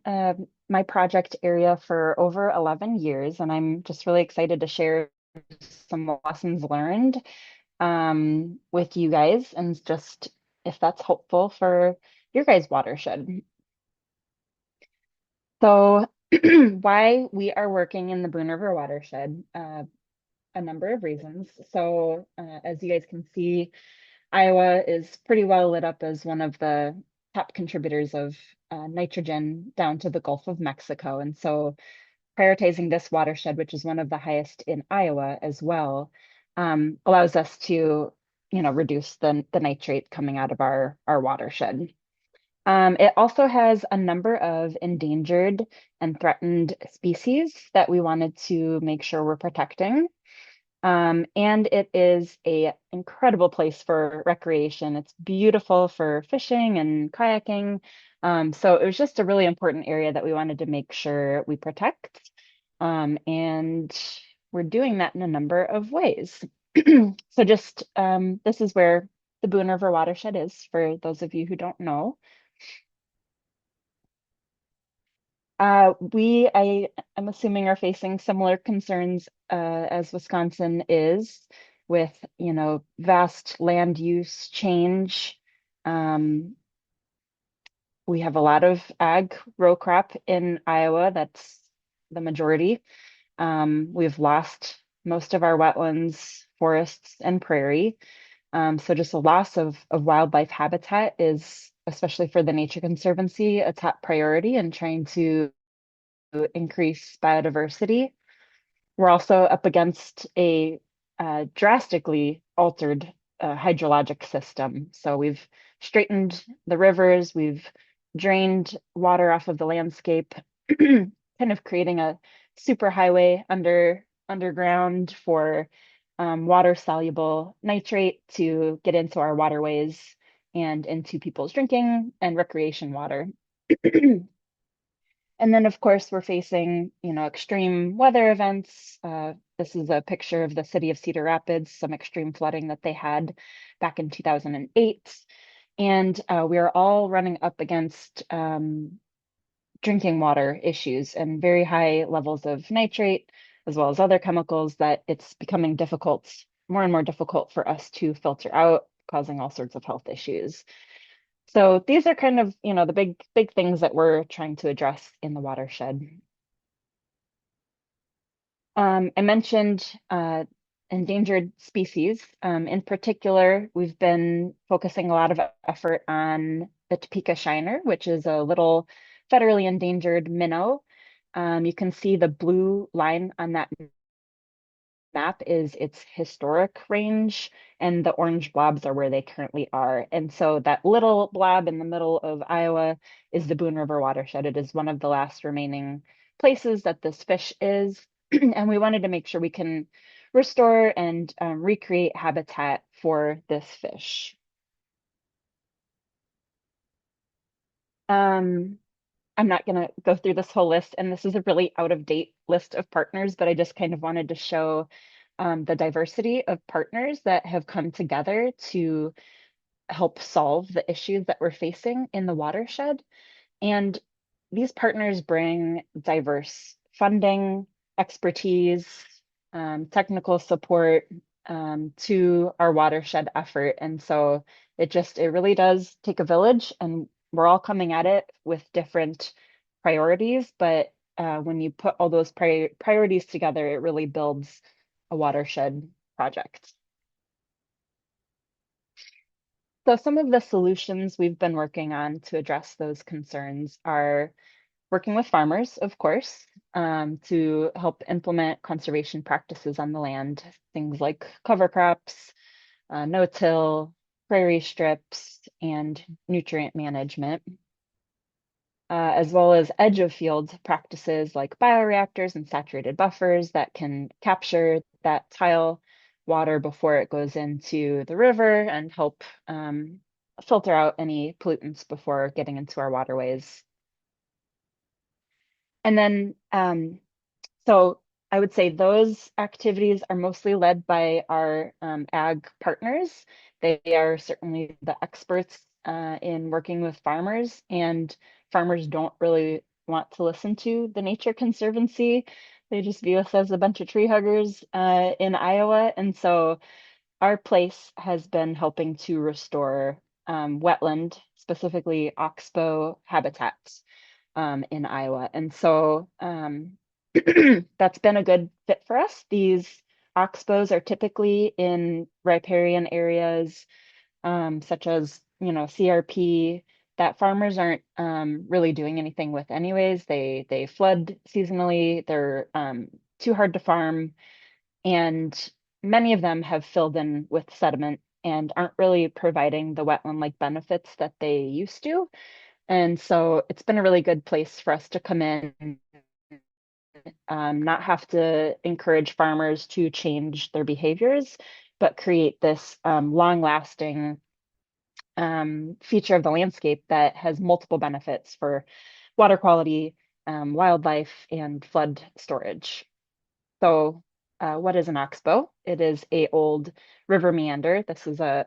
my project area for over 11 years, and I'm just really excited to share some lessons learned with you guys, and just if that's helpful for your guys' watershed. So why we are working in the Boone River Watershed, a number of reasons. So as you guys can see, Iowa is pretty well lit up as one of the top contributors of nitrogen down to the Gulf of Mexico. And so prioritizing this watershed, which is one of the highest in Iowa as well, allows us to, reduce the nitrate coming out of our watershed. It also has a number of endangered and threatened species that we wanted to make sure we're protecting. And it is an incredible place for recreation. It's beautiful for fishing and kayaking. So it was just a really important area that we wanted to make sure we protect. And we're doing that in a number of ways. So just this is where the Boone River watershed is, for those of you who don't know. I'm assuming, are facing similar concerns as Wisconsin is with, vast land use change. We have a lot of ag row crop in Iowa. That's the majority. We've lost most of our wetlands, forests, and prairie. So just a loss of wildlife habitat is, especially for the Nature Conservancy, a top priority in trying to increase biodiversity. We're also up against a drastically altered hydrologic system. So we've straightened the rivers, we've drained water off of the landscape, kind of creating a superhighway underground for water soluble nitrate to get into our waterways and into people's drinking and recreation water. And then, of course, we're facing, extreme weather events. This is a picture of the city of Cedar Rapids, some extreme flooding that they had back in 2008. And we are all running up against drinking water issues and very high levels of nitrate, as well as other chemicals that it's becoming difficult, more and more difficult for us to filter out, causing all sorts of health issues. So these are kind of, the big things that we're trying to address in the watershed. I mentioned endangered species. In particular, we've been focusing a lot of effort on the Topeka shiner, which is a little federally endangered minnow. You can see the blue line on that map is its historic range, and the orange blobs are where they currently are. And so that little blob in the middle of Iowa is the Boone River watershed. It is one of the last remaining places that this fish is. And we wanted to make sure we can restore and recreate habitat for this fish. I'm not going to go through this whole list, and this is a really out-of-date list of partners, but I just kind of wanted to show the diversity of partners that have come together to help solve the issues that we're facing in the watershed. And these partners bring diverse funding, expertise, technical support to our watershed effort. And so it really does take a village, and we're all coming at it with different priorities, but when you put all those priorities together, it really builds a watershed project. So some of the solutions we've been working on to address those concerns are working with farmers, of course, to help implement conservation practices on the land, things like cover crops, no-till, prairie strips, and nutrient management, as well as edge of field practices like bioreactors and saturated buffers that can capture that tile water before it goes into the river and help filter out any pollutants before getting into our waterways. And then, so I would say those activities are mostly led by our ag partners. They are certainly the experts in working with farmers, and farmers don't really want to listen to the Nature Conservancy. They just view us as a bunch of tree huggers in Iowa. And so our place has been helping to restore wetland, specifically oxbow habitats in Iowa. And so that's been a good fit for us. These oxbows are typically in riparian areas, such as, CRP, that farmers aren't really doing anything with anyways. They flood seasonally, they're too hard to farm, and many of them have filled in with sediment and aren't really providing the wetland-like benefits that they used to. And so it's been a really good place for us to come in, not have to encourage farmers to change their behaviors, but create this long-lasting feature of the landscape that has multiple benefits for water quality, wildlife, and flood storage. So what is an oxbow? It is a old river meander. This is a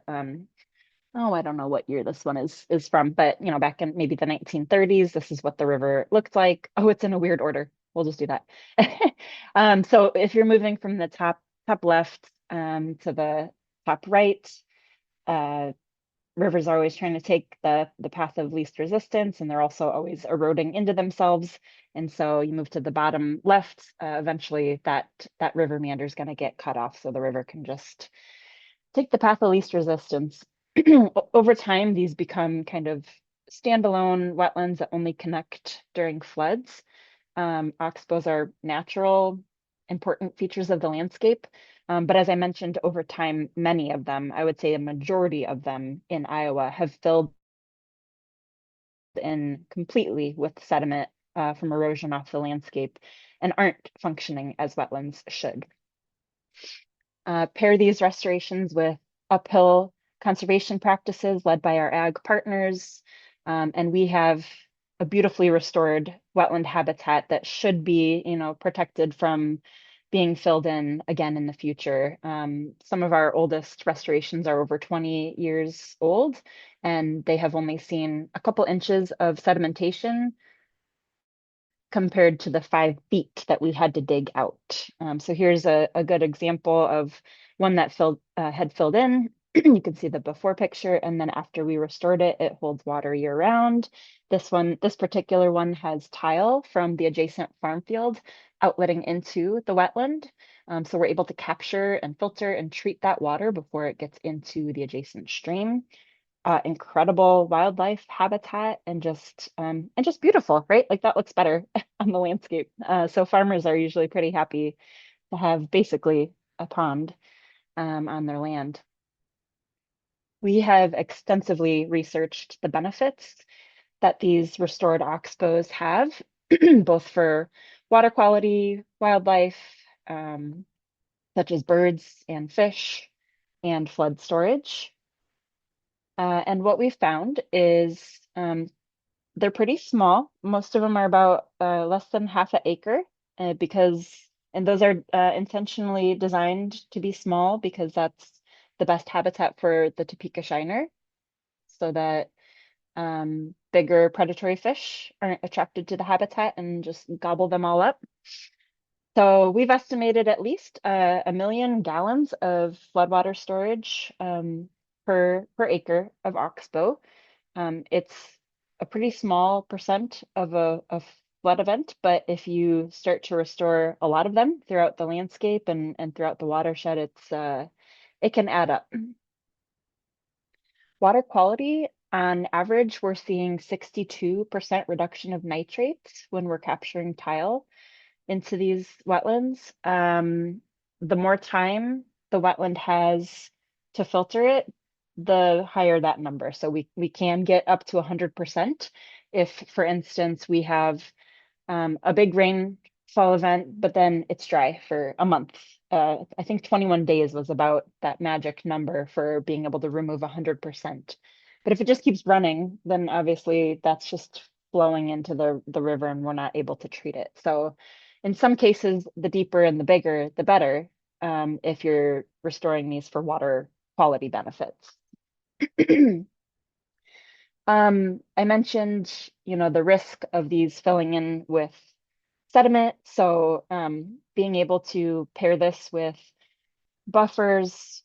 oh, I don't know what year this one is from, but back in maybe the 1930s, this is what the river looked like. Oh, it's in a weird order. We'll just do that. So if you're moving from the top left to the top right, rivers are always trying to take the path of least resistance, and they're also always eroding into themselves. And so you move to the bottom left, eventually that river meander is going to get cut off, so the river can just take the path of least resistance. Over time, these become kind of standalone wetlands that only connect during floods. Oxbows are natural, important features of the landscape. But as I mentioned, over time, many of them, I would say a majority of them in Iowa, have filled in completely with sediment from erosion off the landscape and aren't functioning as wetlands should. Pair these restorations with uphill conservation practices led by our ag partners, and we have a beautifully restored wetland habitat that should be, protected from being filled in again in the future. Some of our oldest restorations are over 20 years old, and they have only seen a couple inches of sedimentation compared to the 5 feet that we had to dig out. So here's a good example of one that had filled in. You can see the before picture, and then after we restored it, it holds water year round. This particular one has tile from the adjacent farm field outletting into the wetland. So we're able to capture and filter and treat that water before it gets into the adjacent stream. Incredible wildlife habitat and just beautiful, right? Like that looks better on the landscape. So farmers are usually pretty happy to have basically a pond on their land. We have extensively researched the benefits that these restored oxbows have, both for water quality, wildlife, such as birds and fish, and flood storage. And what we found is they're pretty small. Most of them are about less than half an acre and those are intentionally designed to be small because that's the best habitat for the Topeka shiner, so that bigger predatory fish aren't attracted to the habitat and just gobble them all up. So we've estimated at least 1 million gallons of floodwater storage per acre of oxbow. It's a pretty small percent of flood event, but if you start to restore a lot of them throughout the landscape and throughout the watershed, it can add up. Water quality, on average, we're seeing 62% reduction of nitrates when we're capturing tile into these wetlands. The more time the wetland has to filter it, the higher that number. So we can get up to 100% if, for instance, we have a big rainfall event, but then it's dry for a month. I think 21 days was about that magic number for being able to remove 100%. But if it just keeps running, then obviously that's just flowing into the river and we're not able to treat it. So in some cases, the deeper and the bigger, the better, if you're restoring these for water quality benefits. I mentioned, the risk of these filling in with sediment. So being able to pair this with buffers,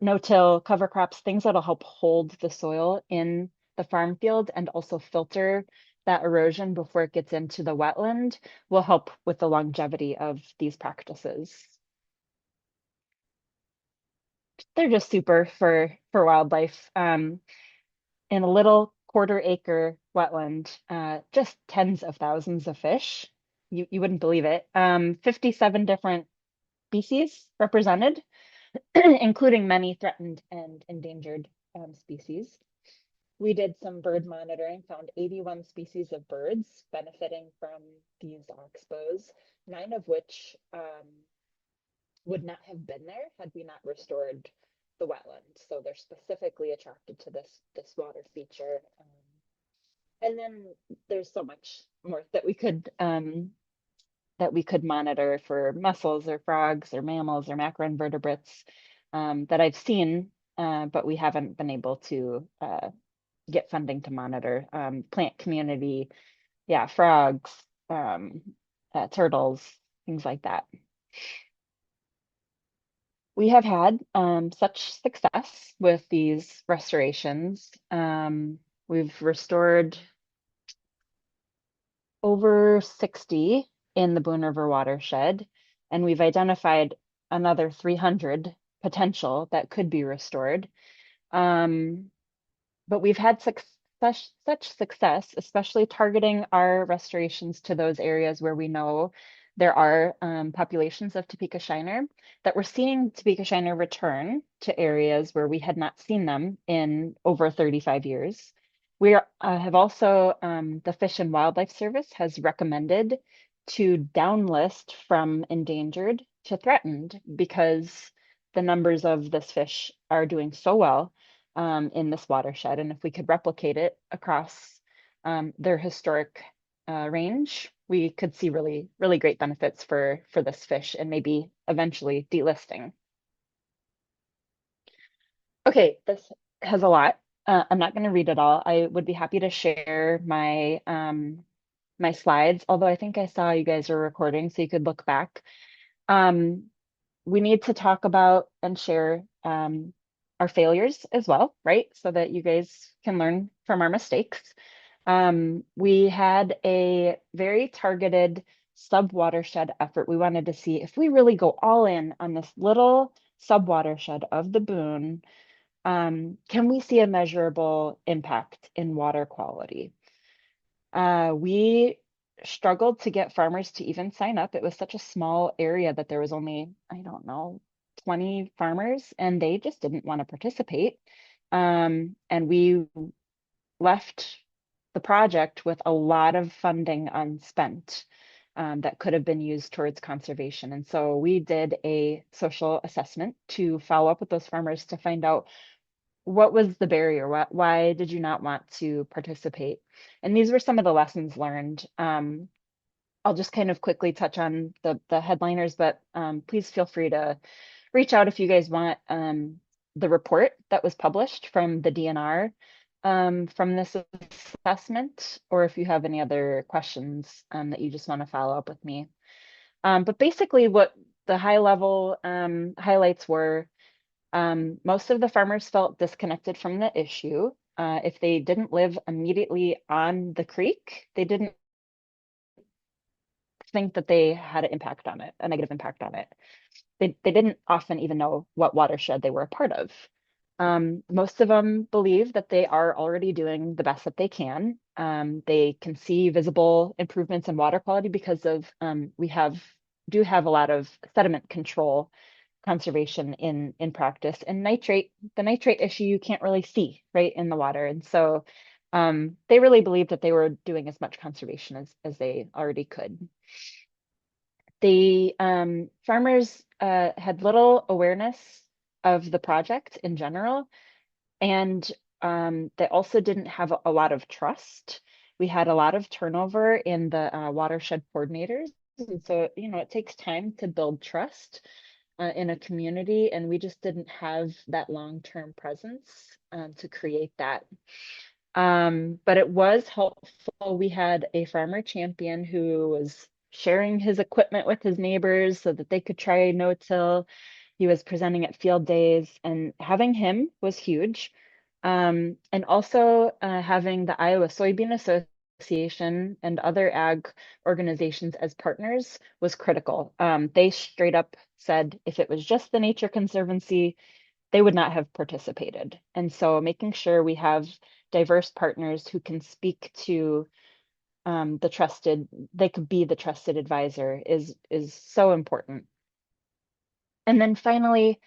no-till cover crops, things that'll help hold the soil in the farm field and also filter that erosion before it gets into the wetland will help with the longevity of these practices. They're just super for wildlife. In a little quarter-acre wetland, just tens of thousands of fish. You wouldn't believe it. 57 different species represented, including many threatened and endangered species. We did some bird monitoring, found 81 species of birds benefiting from these oxbows, 9 of which would not have been there had we not restored the wetland. So they're specifically attracted to this water feature. And then there's so much more that we could monitor for mussels or frogs or mammals or macroinvertebrates that I've seen, but we haven't been able to get funding to monitor. Plant community, yeah, frogs, turtles, things like that. We have had such success with these restorations. We've restored over 60 in the Boone River watershed, and we've identified another 300 potential that could be restored. But we've had such success, especially targeting our restorations to those areas where we know there are populations of Topeka shiner, that we're seeing Topeka shiner return to areas where we had not seen them in over 35 years. We have also, the Fish and Wildlife Service has recommended to downlist from endangered to threatened because the numbers of this fish are doing so well in this watershed. And if we could replicate it across their historic range, we could see really, really great benefits for this fish and maybe eventually delisting. Okay, this has a lot. I'm not going to read it all. I would be happy to share my my slides, although I think I saw you guys are recording, so you could look back. We need to talk about and share our failures as well, right? So that you guys can learn from our mistakes. We had a very targeted sub-watershed effort. We wanted to see if we really go all in on this little sub-watershed of the Boone, can we see a measurable impact in water quality? We struggled to get farmers to even sign up. It was such a small area that there was only, I don't know, 20 farmers, and they just didn't want to participate. And we left the project with a lot of funding unspent that could have been used towards conservation. And so we did a social assessment to follow up with those farmers to find out what was the barrier? Why did you not want to participate? And these were some of the lessons learned. I'll just kind of quickly touch on the headliners, but please feel free to reach out if you guys want the report that was published from the DNR from this assessment, or if you have any other questions that you just want to follow up with me. But basically what the high level highlights were, most of the farmers felt disconnected from the issue. If they didn't live immediately on the creek, they didn't think that they had an impact on it, a negative impact on it. They didn't often even know what watershed they were a part of. Most of them believe that they are already doing the best that they can. They can see visible improvements in water quality because of we do have a lot of sediment control conservation in practice. And the nitrate issue you can't really see right in the water. And so they really believe that they were doing as much conservation as they already could. The farmers had little awareness of the project in general, and they also didn't have a lot of trust. We had a lot of turnover in the watershed coordinators, and so it takes time to build trust in a community, and we just didn't have that long-term presence to create that. But it was helpful. We had a farmer champion who was sharing his equipment with his neighbors so that they could try no-till. He was presenting at field days, and having him was huge. And also having the Iowa Soybean Association and other ag organizations as partners was critical. They straight up said if it was just the Nature Conservancy, they would not have participated. And so making sure we have diverse partners who can speak to they could be the trusted advisor is so important. And then finally,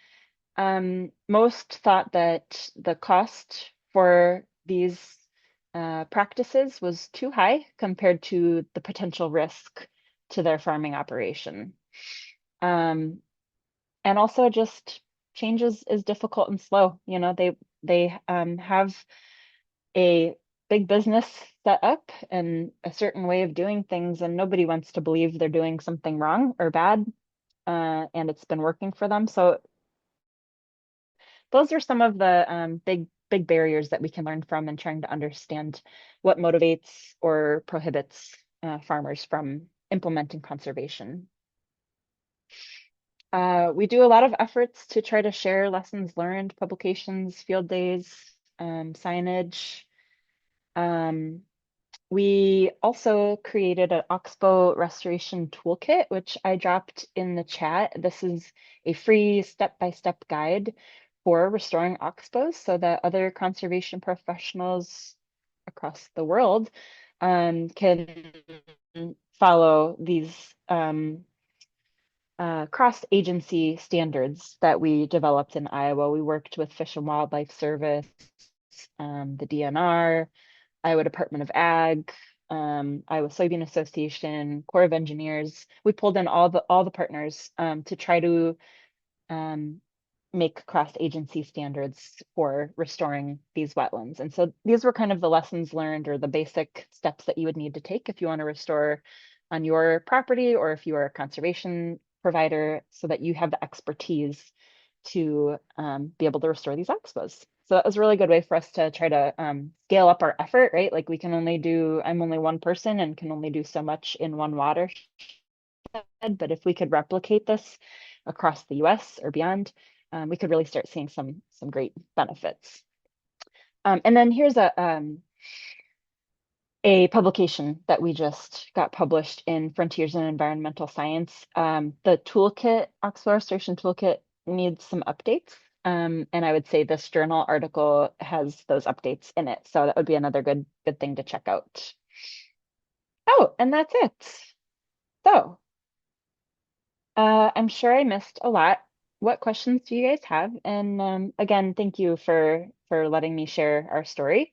most thought that the cost for these practices was too high compared to the potential risk to their farming operation. And also just change is difficult and slow. They have a big business set up and a certain way of doing things, and nobody wants to believe they're doing something wrong or bad, and it's been working for them. So those are some of the big barriers that we can learn from in trying to understand what motivates or prohibits farmers from implementing conservation. We do a lot of efforts to try to share lessons learned, publications, field days, signage. We also created an Oxbow restoration toolkit, which I dropped in the chat. This is a free step-by-step guide for restoring oxbows so that other conservation professionals across the world can follow these cross-agency standards that we developed in Iowa. We worked with Fish and Wildlife Service, the DNR, Iowa Department of Ag, Iowa Soybean Association, Corps of Engineers. We pulled in all the partners to try to make cross-agency standards for restoring these wetlands. And so these were kind of the lessons learned or the basic steps that you would need to take if you want to restore on your property or if you are a conservation provider, so that you have the expertise to be able to restore these oxbows. So that was a really good way for us to try to scale up our effort, right? Like I'm only one person and can only do so much in one watershed. But if we could replicate this across the US or beyond, we could really start seeing some great benefits. And then here's a publication that we just got published in Frontiers in Environmental Science. The toolkit, Oxbow Restoration Toolkit, needs some updates. And I would say this journal article has those updates in it. So that would be another good thing to check out. Oh, and that's it. So I'm sure I missed a lot. What questions do you guys have? And again, thank you for letting me share our story.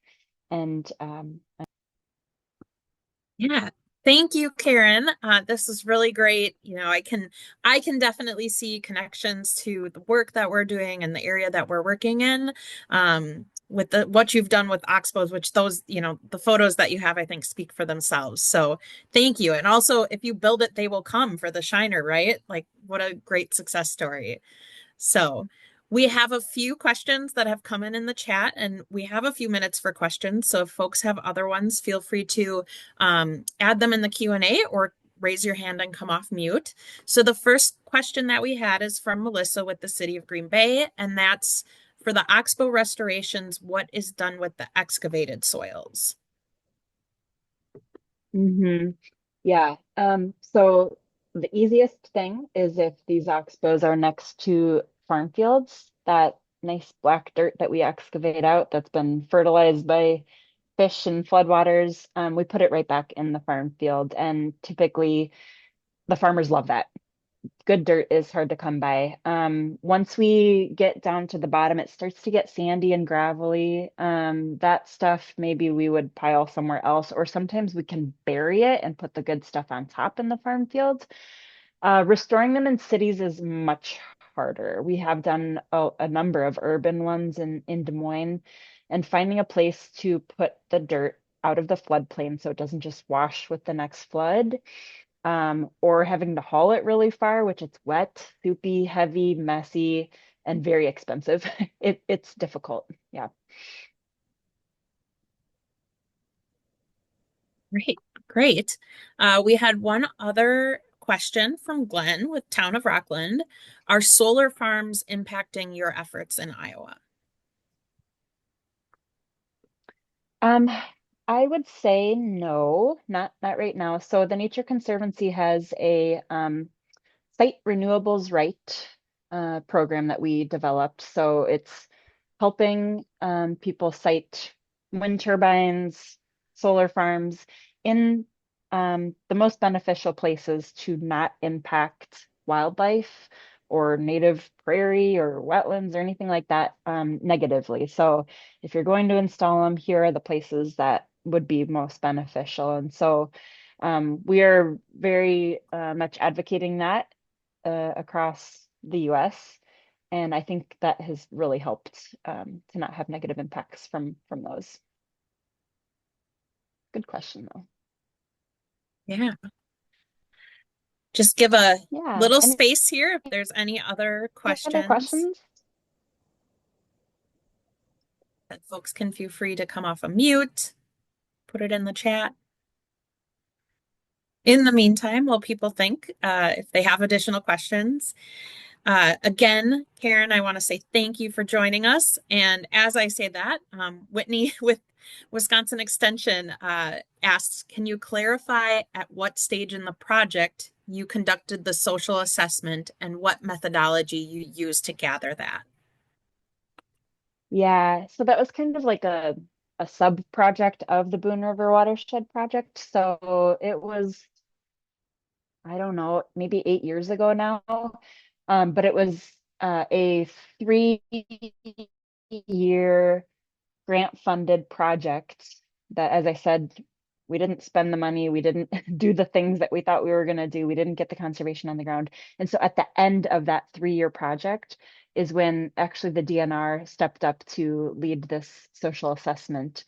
And
Yeah. Thank you, Karen. This is really great. I can definitely see connections to the work that we're doing and the area that we're working in. With what you've done with oxbows, which those, the photos that you have, I think speak for themselves. So thank you. And also, if you build it, they will come for the Shiner, right? Like, what a great success story. So we have a few questions that have come in the chat, and we have a few minutes for questions. So if folks have other ones, feel free to add them in the Q&A or raise your hand and come off mute. So the first question that we had is from Melissa with the City of Green Bay, and that's For the oxbow restorations, what is done with the excavated soils?
Yeah. So the easiest thing is if these oxbows are next to farm fields, that nice black dirt that we excavate out that's been fertilized by fish and floodwaters, we put it right back in the farm field. And typically the farmers love that. Good dirt is hard to come by. Once we get down to the bottom, it starts to get sandy and gravelly. That stuff maybe we would pile somewhere else, or sometimes we can bury it and put the good stuff on top in the farm field. Restoring them in cities is much harder. We have done a number of urban ones in Des Moines, and finding a place to put the dirt out of the floodplain so it doesn't just wash with the next flood, or having to haul it really far, which it's wet, soupy, heavy, messy, and very expensive. It's difficult. Yeah.
Great, great. We had one other question from Glenn with Town of Rockland. Are solar farms impacting your efforts in Iowa?
I would say no, not right now. So the Nature Conservancy has a site renewables right program that we developed. So it's helping people site wind turbines, solar farms in the most beneficial places to not impact wildlife or native prairie or wetlands or anything like that negatively. So if you're going to install them, here are the places that would be most beneficial. And so we are very much advocating that across the US. And I think that has really helped to not have negative impacts from those. Good question, though.
Yeah. Just give a
Yeah.
little
Any
space here if there's any other
other questions?
that folks can feel free to come off of mute, put it in the chat. In the meantime, while people think, if they have additional questions, again, Karen, I want to say thank you for joining us. And as I say that, Whitney with Wisconsin Extension asks, can you clarify at what stage in the project you conducted the social assessment and what methodology you used to gather that?
Yeah, so that was kind of like a sub project of the Boone River Watershed Project. So it was, I don't know, maybe 8 years ago now. But it was a 3-year grant funded project that, as I said, we didn't spend the money, we didn't do the things that we thought we were going to do, we didn't get the conservation on the ground. And so at the end of that 3-year project is when actually the DNR stepped up to lead this social assessment.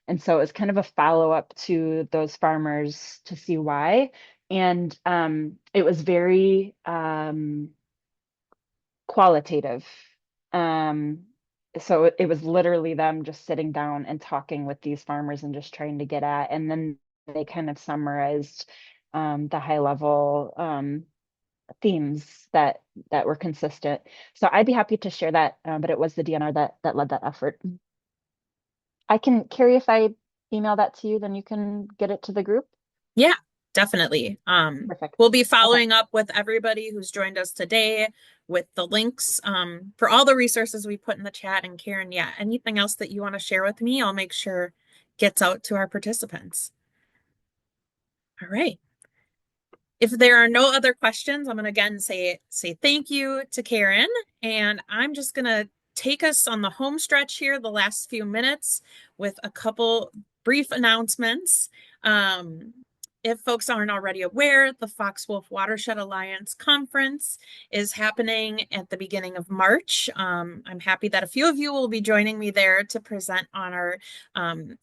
And so it's kind of a follow-up to those farmers to see why. And it was very qualitative. So it was literally them just sitting down and talking with these farmers and just trying to get at, and then they kind of summarized the high level themes that were consistent. So I'd be happy to share that, but it was the DNR that led that effort. I can, Carrie, if I email that to you, then you can get it to the group.
Yeah, definitely.
Perfect.
We'll be following up with everybody who's joined us today with the links for all the resources we put in the chat. And Karen, yeah, anything else that you want to share with me, I'll make sure gets out to our participants. All right. If there are no other questions, I'm going to again say thank you to Karen, and I'm just going to take us on the home stretch here the last few minutes with a couple brief announcements. If folks aren't already aware, the Fox Wolf Watershed Alliance Conference is happening at the beginning of March. I'm happy that a few of you will be joining me there to present on our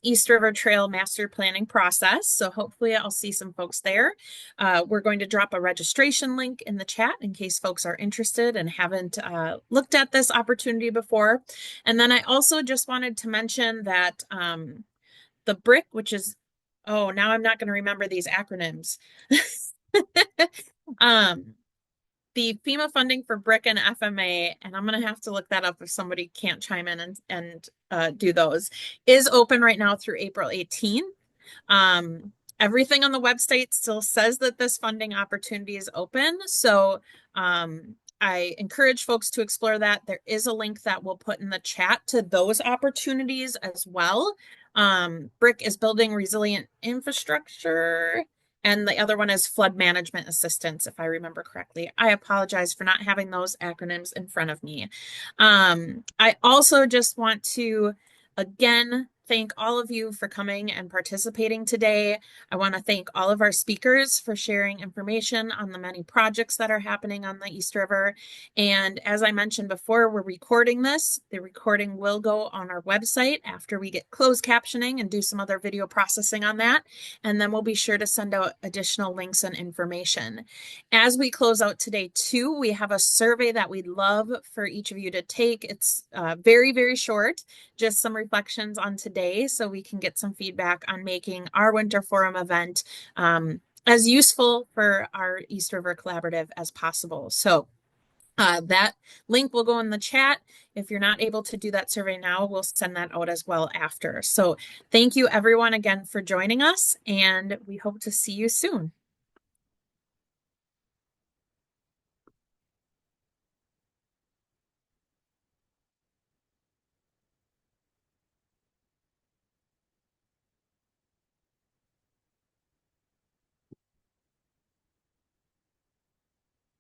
East River Trail master planning process. So hopefully I'll see some folks there. We're going to drop a registration link in the chat in case folks are interested and haven't looked at this opportunity before. And then I also just wanted to mention that the BRIC, which is, oh, now I'm not going to remember these acronyms. the FEMA funding for BRIC and FMA, and I'm gonna have to look that up if somebody can't chime in and do those, is open right now through April 18. Everything on the website still says that this funding opportunity is open. So I encourage folks to explore that. There is a link that we'll put in the chat to those opportunities as well. BRIC is building resilient infrastructure, and the other one is flood management assistance, if I remember correctly. I apologize for not having those acronyms in front of me. I also just want to, again, thank all of you for coming and participating today. I want to thank all of our speakers for sharing information on the many projects that are happening on the East River. And as I mentioned before, we're recording this. The recording will go on our website after we get closed captioning and do some other video processing on that. And then we'll be sure to send out additional links and information. As we close out today too, we have a survey that we'd love for each of you to take. It's very, very short, just some reflections on today so we can get some feedback on making our Winter Forum event as useful for our East River Collaborative as possible. So that link will go in the chat. If you're not able to do that survey now, we'll send that out as well after. So thank you everyone again for joining us, and we hope to see you soon.